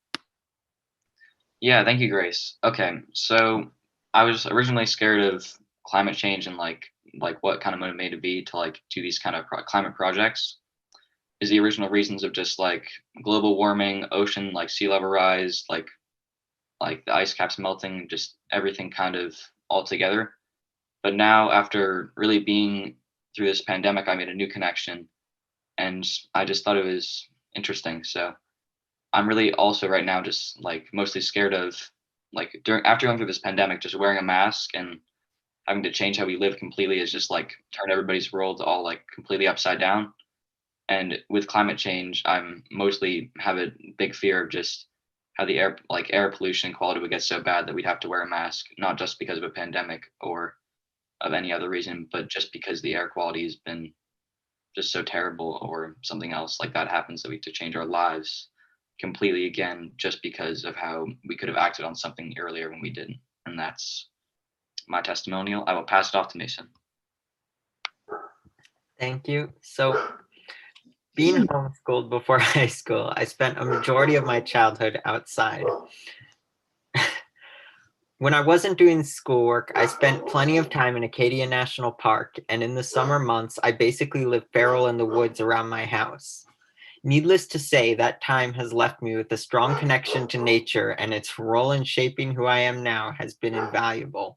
S: Yeah, thank you, Grace. Okay, so I was originally scared of climate change and like what kind of motivated me to like do these kind of climate projects. is the original reasons of just like global warming, ocean, like sea level rise, like the ice caps melting, just everything kind of all together. But now, after really being through this pandemic, I made a new connection, and I just thought it was interesting. So I'm really also right now just like mostly scared of like after going through this pandemic, just wearing a mask and having to change how we live completely is just like turn everybody's world all like completely upside down. And with climate change, I'm mostly have a big fear of just how the air pollution quality would get so bad that we'd have to wear a mask, not just because of a pandemic or of any other reason, but just because the air quality has been just so terrible, or something else like that happens that we have to change our lives completely again just because of how we could have acted on something earlier when we didn't. And that's my testimonial. I will pass it off to Mason.
Q: Thank you. So being homeschooled before high school, I spent a majority of my childhood outside. When I wasn't doing schoolwork, I spent plenty of time in Acadia National Park, and in the summer months, I basically lived feral in the woods around my house. Needless to say, that time has left me with a strong connection to nature, and its role in shaping who I am now has been invaluable.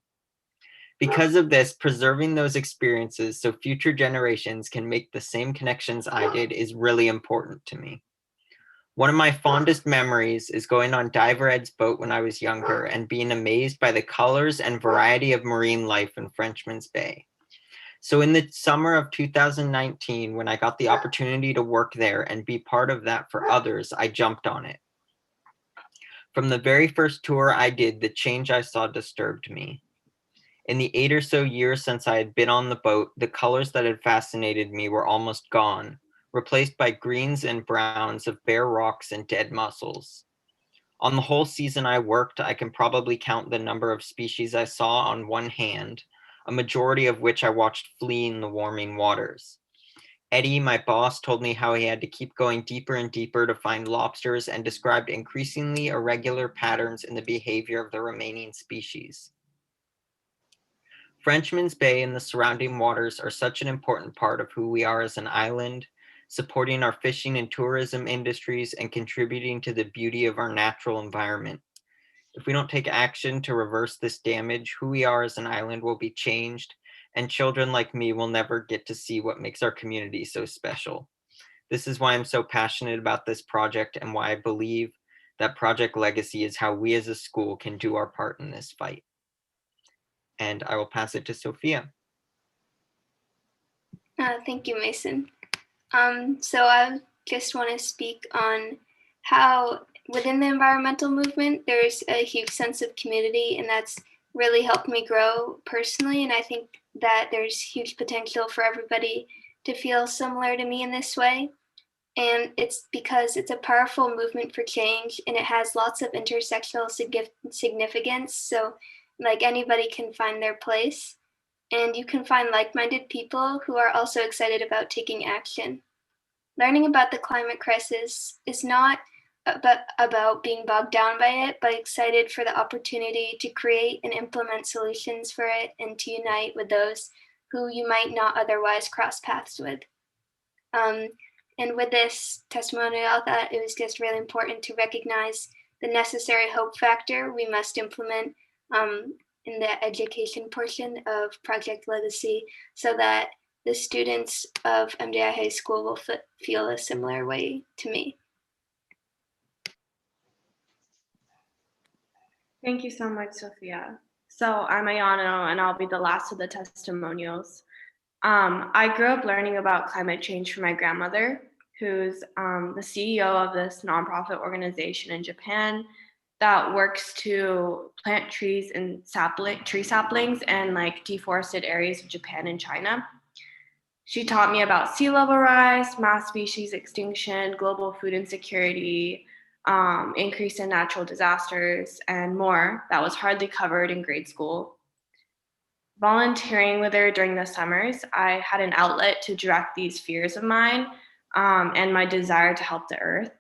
Q: Because of this, preserving those experiences so future generations can make the same connections I did is really important to me. One of my fondest memories is going on Diver Ed's boat when I was younger and being amazed by the colors and variety of marine life in Frenchman's Bay. So in the summer of 2019, when I got the opportunity to work there and be part of that for others, I jumped on it. From the very first tour I did, the change I saw disturbed me. In the 8 or so years since I had been on the boat, the colors that had fascinated me were almost gone, replaced by greens and browns of bare rocks and dead mussels. On the whole season I worked, I can probably count the number of species I saw on one hand, a majority of which I watched flee in the warming waters. Eddie, my boss, told me how he had to keep going deeper and deeper to find lobsters and described increasingly irregular patterns in the behavior of the remaining species. Frenchman's Bay and the surrounding waters are such an important part of who we are as an island, supporting our fishing and tourism industries and contributing to the beauty of our natural environment. If we don't take action to reverse this damage, who we are as an island will be changed, and children like me will never get to see what makes our community so special. This is why I'm so passionate about this project and why I believe that Project Legacy is how we as a school can do our part in this fight. And I will pass it to Sophia.
R: Thank you, Mason. So I just want to speak on how within the environmental movement, there's a huge sense of community, and that's really helped me grow personally. And I think that there's huge potential for everybody to feel similar to me in this way. And it's because it's a powerful movement for change, and it has lots of intersectional significance. So like anybody can find their place, and you can find like-minded people who are also excited about taking action. Learning about the climate crisis is not about being bogged down by it, but excited for the opportunity to create and implement solutions for it and to unite with those who you might not otherwise cross paths with. And with this testimonial, I thought it was just really important to recognize the necessary hope factor we must implement in the education portion of Project Legacy so that the students of MDI High School will feel a similar way to me.
O: Thank you so much, Sophia. So I'm Ayano, and I'll be the last of the testimonials. I grew up learning about climate change from my grandmother, who's the CEO of this nonprofit organization in Japan that works to plant trees and tree saplings in like deforested areas of Japan and China. She taught me about sea level rise, mass species extinction, global food insecurity, increase in natural disasters, and more that was hardly covered in grade school. Volunteering with her during the summers, I had an outlet to direct these fears of mine and my desire to help the earth.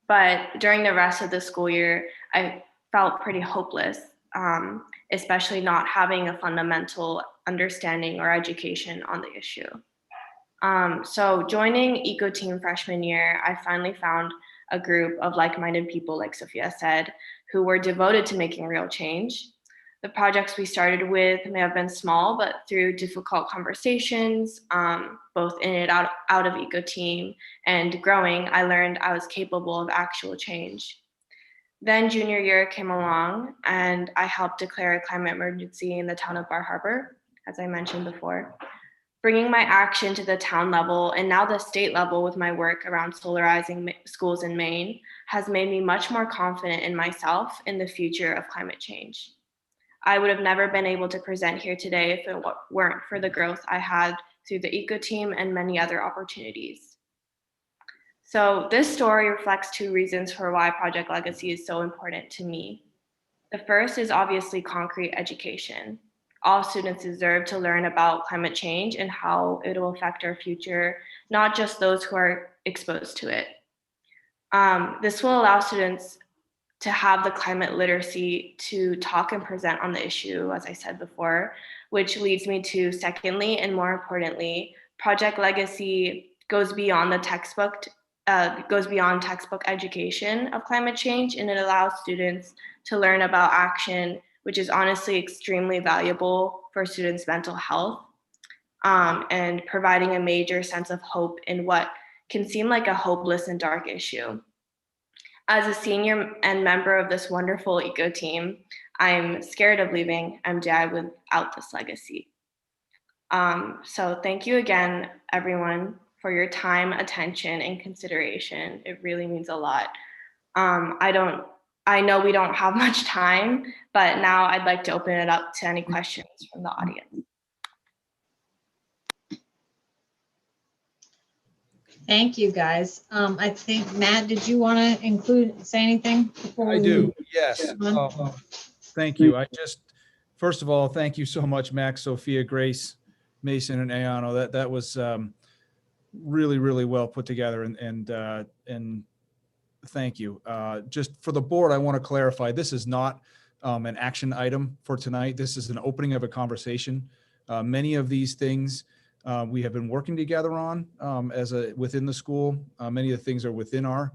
O: But during the rest of the school year, I felt pretty hopeless, especially not having a fundamental understanding or education on the issue. So joining Eco Team freshman year, I finally found a group of like-minded people, like Sophia said, who were devoted to making real change. The projects we started with may have been small, but through difficult conversations, both in and out of Eco Team and growing, I learned I was capable of actual change. Then junior year came along and I helped declare a climate emergency in the town of Bar Harbor, as I mentioned before. Bringing my action to the town level and now the state level with my work around solarizing schools in Maine has made me much more confident in myself in the future of climate change. I would have never been able to present here today if it weren't for the growth I had through the Eco Team and many other opportunities. So this story reflects two reasons for why Project Legacy is so important to me. The first is obviously concrete education. All students deserve to learn about climate change and how it will affect our future, not just those who are exposed to it. This will allow students to have the climate literacy to talk and present on the issue, as I said before, which leads me to secondly, and more importantly, Project Legacy goes beyond the textbook, textbook education of climate change, and it allows students to learn about action, which is honestly extremely valuable for students' mental health, and providing a major sense of hope in what can seem like a hopeless and dark issue. As a senior and member of this wonderful Eco Team, I'm scared of leaving MDI without this legacy. So thank you again, everyone, for your time, attention, and consideration. It really means a lot. I know we don't have much time, but now I'd like to open it up to any questions from the audience.
A: Thank you, guys. I think, Matt, did you want to say anything before
K: I
A: we
K: do,
A: move
K: yes.
A: on?
K: Thank you. First of all, thank you so much, Max, Sophia, Grace, Mason, and Ayano. That was really, really well put together, and thank you. Just for the board, I want to clarify, this is not an action item for tonight. This is an opening of a conversation. Many of these things we have been working together on within the school. Many of the things are within our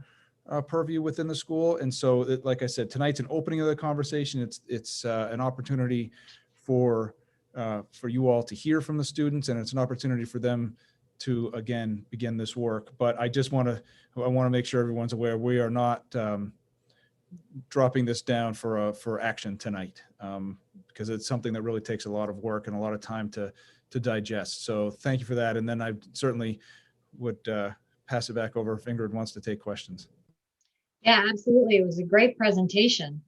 K: purview within the school. And so, like I said, tonight's an opening of the conversation. It's an opportunity for you all to hear from the students, and it's an opportunity for them to, again, begin this work. But I want to make sure everyone's aware we are not dropping this down for action tonight, because it's something that really takes a lot of work and a lot of time to digest. So thank you for that. And then I certainly would pass it back over if Ingrid wants to take questions.
A: Yeah, absolutely. It was a great presentation.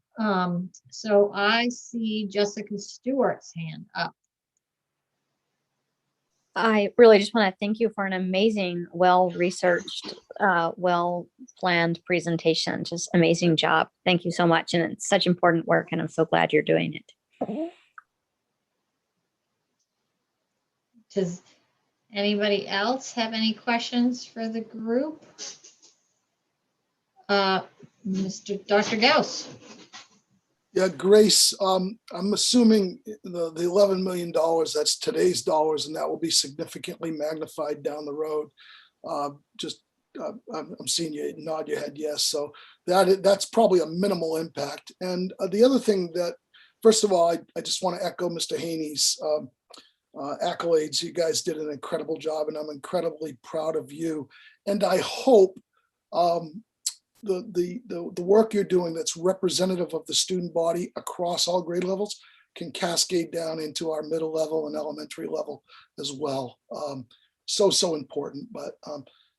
A: So I see Jessica Stewart's hand up.
T: I really just want to thank you for an amazing, well-researched, well-planned presentation. Just amazing job. Thank you so much. And it's such important work, and I'm so glad you're doing it.
A: Does anybody else have any questions for the group? Dr. Gauss.
J: Yeah, Grace, I'm assuming the $11 million, that's today's dollars, and that will be significantly magnified down the road. I'm seeing you nod your head yes. So that's probably a minimal impact. And the other thing that, first of all, I just want to echo Mr. Haney's accolades. You guys did an incredible job, and I'm incredibly proud of you. And I hope the work you're doing that's representative of the student body across all grade levels can cascade down into our middle level and elementary level as well. So important, but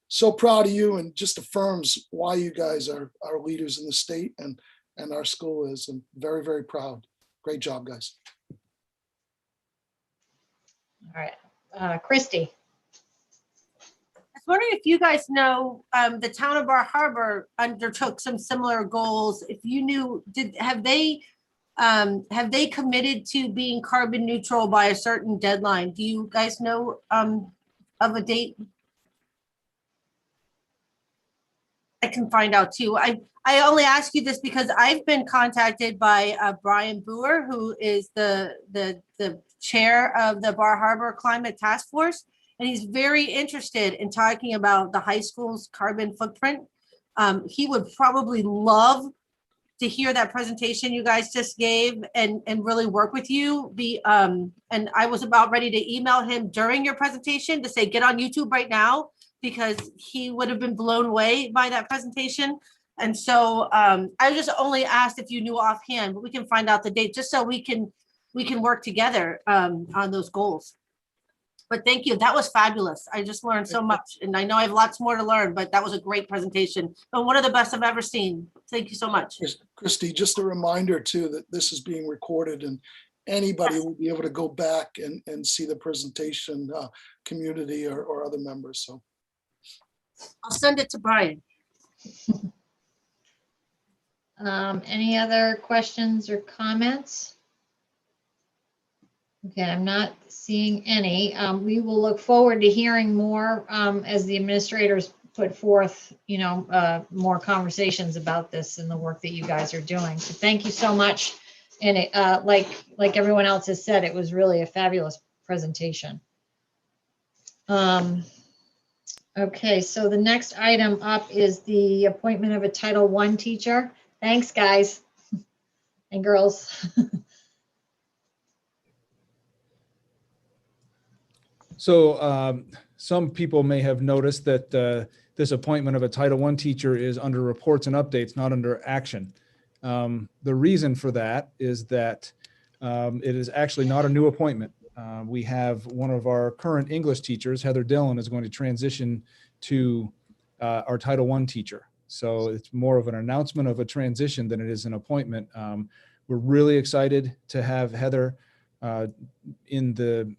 J: so proud of you, and just affirms why you guys are leaders in the state, and our school is. I'm very, very proud. Great job, guys.
A: All right, Christy.
E: I was wondering if you guys know, the town of Bar Harbor undertook some similar goals. If you knew, have they committed to being carbon neutral by a certain deadline? Do you guys know of a date? I can find out too. I only ask you this because I've been contacted by Brian Boer, who is the chair of the Bar Harbor Climate Task Force. and he's very interested in talking about the high school's carbon footprint. He would probably love to hear that presentation you guys just gave and really work with you. And I was about ready to email him during your presentation to say, get on YouTube right now, because he would have been blown away by that presentation. And so I just only asked if you knew offhand, but we can find out the date just so we can work together on those goals. But thank you. That was fabulous. I just learned so much, and I know I have lots more to learn, but that was a great presentation and one of the best I've ever seen. Thank you so much.
J: Christy, just a reminder too, that this is being recorded and anybody will be able to go back and see the presentation, community or other members. So
E: I'll send it to Brian.
A: Any other questions or comments? Okay, I'm not seeing any. We will look forward to hearing more as the administrators put forth, more conversations about this and the work that you guys are doing. So thank you so much. And it, like everyone else has said, it was really a fabulous presentation. Okay, so the next item up is the appointment of a Title I teacher. Thanks, guys and girls.
K: So some people may have noticed that this appointment of a Title I teacher is under reports and updates, not under action. The reason for that is that it is actually not a new appointment. We have one of our current English teachers, Heather Dillon, is going to transition to our Title I teacher. So it's more of an announcement of a transition than it is an appointment. We're really excited to have Heather in the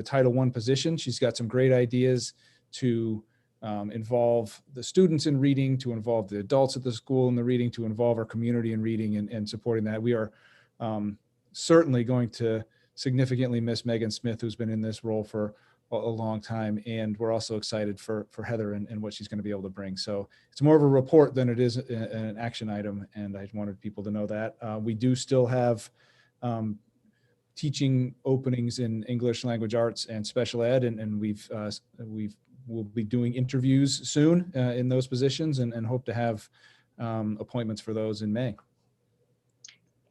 K: Title I position. She's got some great ideas to involve the students in reading, to involve the adults at the school in the reading, to involve our community in reading and supporting that. We are certainly going to significantly miss Megan Smith, who's been in this role for a long time. And we're also excited for Heather and what she's going to be able to bring. So it's more of a report than it is an action item. And I wanted people to know that. We do still have teaching openings in English language arts and special ed, and we'll be doing interviews soon in those positions and hope to have appointments for those in May.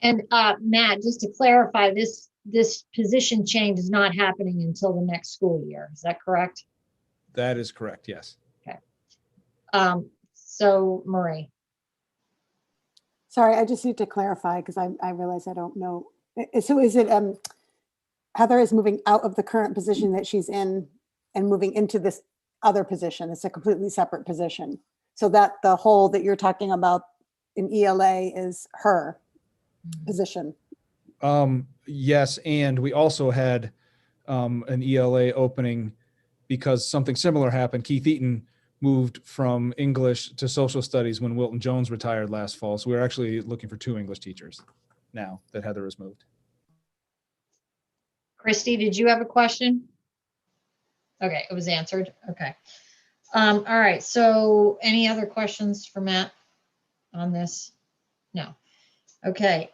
A: And Matt, just to clarify, this position change is not happening until the next school year. Is that correct?
K: That is correct, yes.
A: Okay. So Marie.
G: Sorry, I just need to clarify because I realize I don't know. So is it Heather is moving out of the current position that she's in and moving into this other position? It's a completely separate position. So that the hole that you're talking about in ELA is her position.
K: Yes, and we also had an ELA opening because something similar happened. Keith Eaton moved from English to social studies when Wilton Jones retired last fall. So we're actually looking for 2 English teachers now that Heather has moved.
A: Christy, did you have a question? Okay, it was answered. Okay. All right. So any other questions for Matt on this? No. Okay.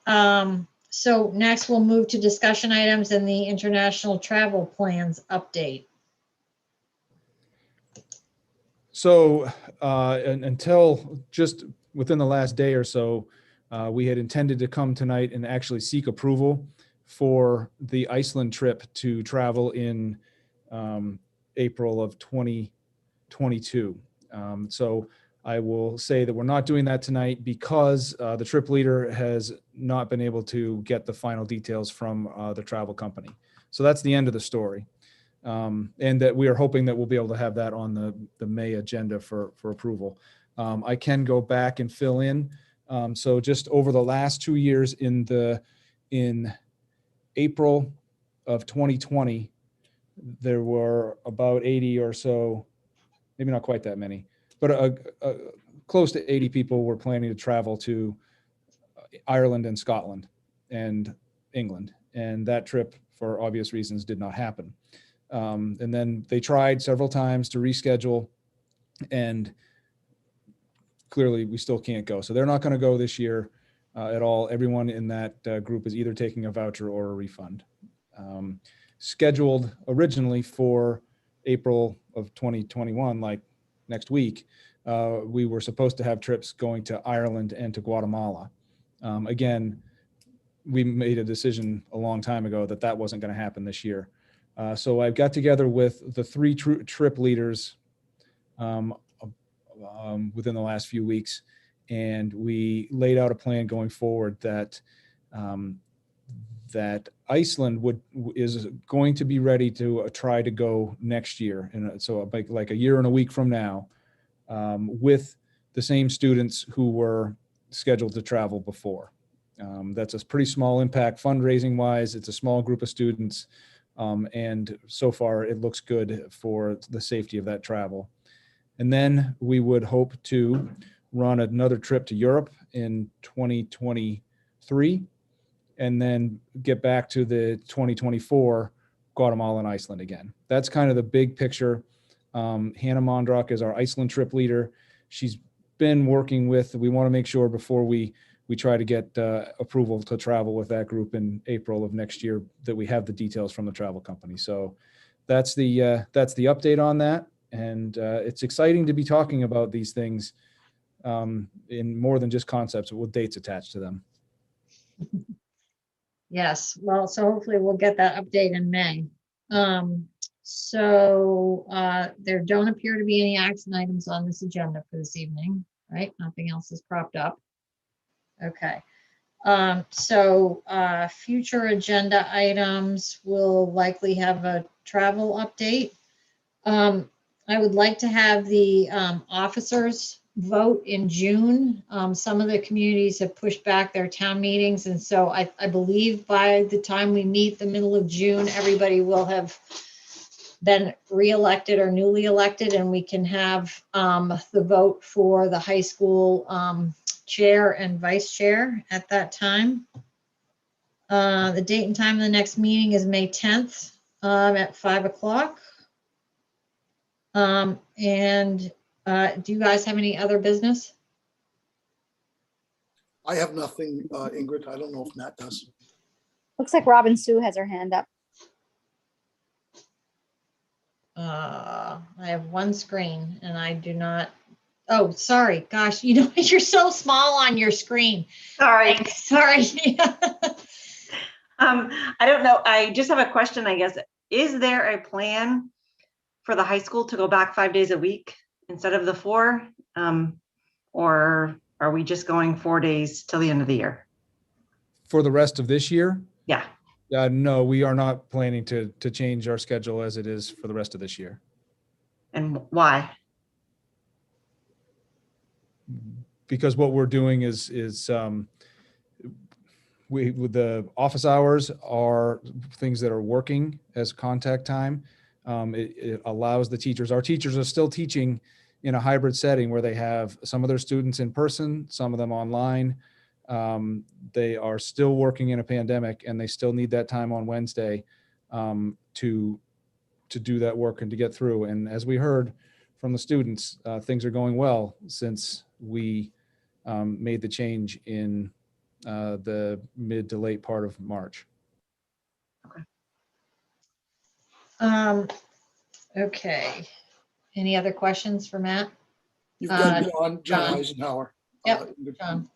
A: So next we'll move to discussion items and the international travel plans update.
K: So until just within the last day or so, we had intended to come tonight and actually seek approval for the Iceland trip to travel in April of 2022. So I will say that we're not doing that tonight because the trip leader has not been able to get the final details from the travel company. So that's the end of the story. And that we are hoping that we'll be able to have that on the May agenda for approval. I can go back and fill in. So just over the last 2 years in April of 2020, there were about 80 or so, maybe not quite that many, but close to 80 people were planning to travel to Ireland and Scotland and England. And that trip, for obvious reasons, did not happen. And then they tried several times to reschedule, and clearly we still can't go. So they're not going to go this year at all. Everyone in that group is either taking a voucher or a refund. Scheduled originally for April of 2021, like next week, we were supposed to have trips going to Ireland and to Guatemala. Again, we made a decision a long time ago that that wasn't going to happen this year. So I've got together with the three trip leaders within the last few weeks, and we laid out a plan going forward that that Iceland is going to be ready to try to go next year, and so like a year and a week from now, with the same students who were scheduled to travel before. That's a pretty small impact fundraising wise. It's a small group of students, and so far it looks good for the safety of that travel. And then we would hope to run another trip to Europe in 2023, and then get back to the 2024 Guatemala and Iceland again. That's kind of the big picture. Hannah Mondrock is our Iceland trip leader. She's been working with, we want to make sure before we try to get approval to travel with that group in April of next year that we have the details from the travel company. So that's the update on that. And it's exciting to be talking about these things in more than just concepts, but with dates attached to them.
A: Yes, well, so hopefully we'll get that update in May. So there don't appear to be any action items on this agenda for this evening, right? Nothing else has cropped up. Okay. So future agenda items will likely have a travel update. I would like to have the officers vote in June. Some of the communities have pushed back their town meetings, and so I believe by the time we meet the middle of June, everybody will have been reelected or newly elected, and we can have the vote for the high school chair and vice chair at that time. The date and time of the next meeting is May 10th at 5 o'clock. Do you guys have any other business?
J: I have nothing, Ingrid. I don't know if Matt does.
T: Looks like Robin Sue has her hand up.
A: I have one screen and I do not. Oh, sorry. Gosh, you know, you're so small on your screen.
U: Sorry.
A: Sorry.
U: I don't know. I just have a question, I guess. Is there a plan for the high school to go back 5 days a week instead of the 4? Or are we just going 4 days till the end of the year?
K: For the rest of this year?
U: Yeah.
K: No, we are not planning to change our schedule as it is for the rest of this year.
U: And why?
K: Because what we're doing is with the office hours are things that are working as contact time. It allows the teachers, our teachers are still teaching in a hybrid setting where they have some of their students in person, some of them online. They are still working in a pandemic, and they still need that time on Wednesday to do that work and to get through. And as we heard from the students, things are going well since we made the change in the mid to late part of March.
A: Okay. Any other questions for Matt?
J: You've got John Eisenhower.
A: Yep, John.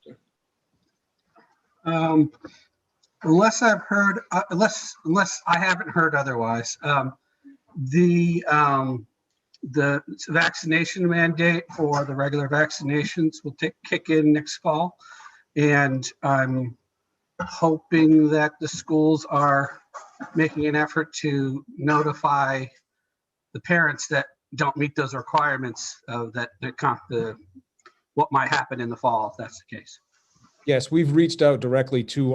I: Unless I've heard, unless I haven't heard otherwise, the vaccination mandate for the regular vaccinations will kick in next fall, and I'm hoping that the schools are making an effort to notify the parents that don't meet those requirements what might happen in the fall if that's the case.
K: Yes, we've reached out directly to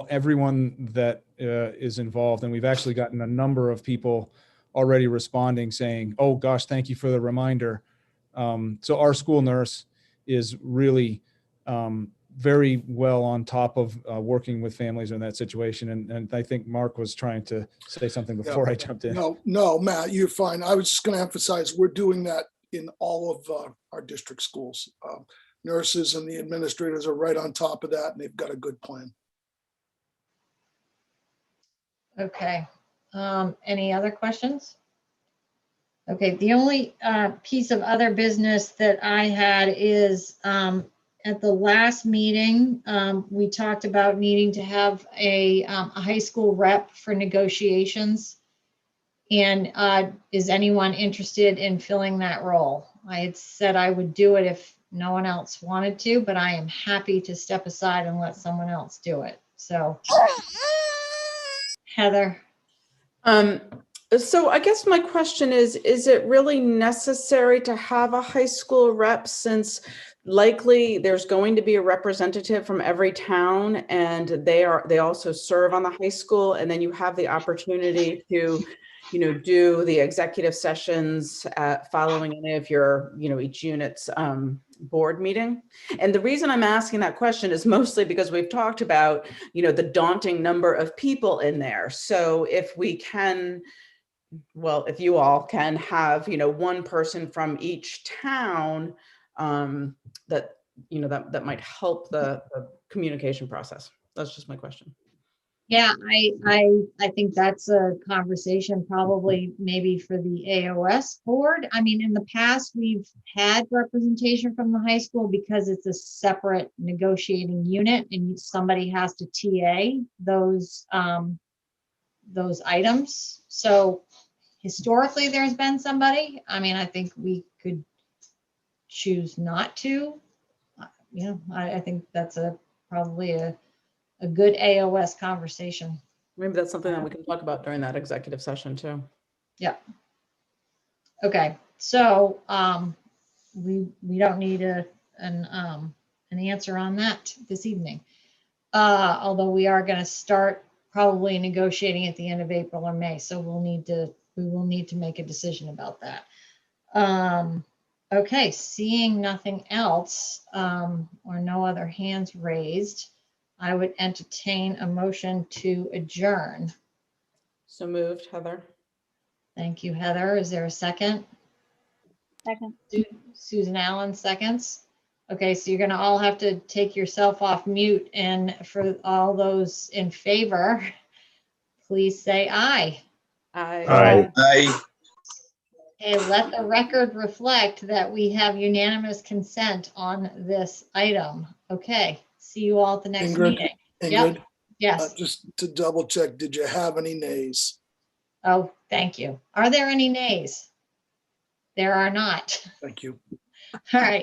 K: everyone that is involved, and we've actually gotten a number of people already responding saying, "Oh gosh, thank you for the reminder." So our school nurse is really very well on top of working with families in that situation, and I think Mark was trying to say something before I jumped in.
J: No, Matt, you're fine. I was just going to emphasize we're doing that in all of our district schools. Nurses and the administrators are right on top of that, and they've got a good plan.
A: Okay. Any other questions? Okay, the only piece of other business that I had is at the last meeting, we talked about needing to have a high school rep for negotiations. And is anyone interested in filling that role? I had said I would do it if no one else wanted to, but I am happy to step aside and let someone else do it. So, Heather.
F: So I guess my question is it really necessary to have a high school rep, since likely there's going to be a representative from every town, and they also serve on the high school, and then you have the opportunity to, do the executive sessions following any of your, each unit's board meeting. And the reason I'm asking that question is mostly because we've talked about, the daunting number of people in there. So if we can, well, if you all can have, one person from each town, that might help the communication process. That's just my question.
A: Yeah, I think that's a conversation probably maybe for the AOS board. I mean, in the past, we've had representation from the high school because it's a separate negotiating unit and somebody has to TA those items. So historically, there's been somebody. I mean, I think we could choose not to. I think that's probably a good AOS conversation.
F: Maybe that's something that we can talk about during that executive session too.
A: Yeah. Okay. So we don't need an answer on that this evening. Although we are going to start probably negotiating at the end of April or May. So we will need to make a decision about that. Okay, seeing nothing else or no other hands raised, I would entertain a motion to adjourn.
F: So moved, Heather.
A: Thank you, Heather. Is there a second?
T: Second.
A: Susan Allen seconds. Okay, so you're going to all have to take yourself off mute, and for all those in favor, please say aye.
C: Aye. Aye.
A: And let the record reflect that we have unanimous consent on this item. Okay, see you all at the next meeting.
J: Ingrid,
A: Yep. Yes.
J: just to double check, did you have any nays?
A: Oh, thank you. Are there any nays? There are not.
J: Thank you.
A: All right.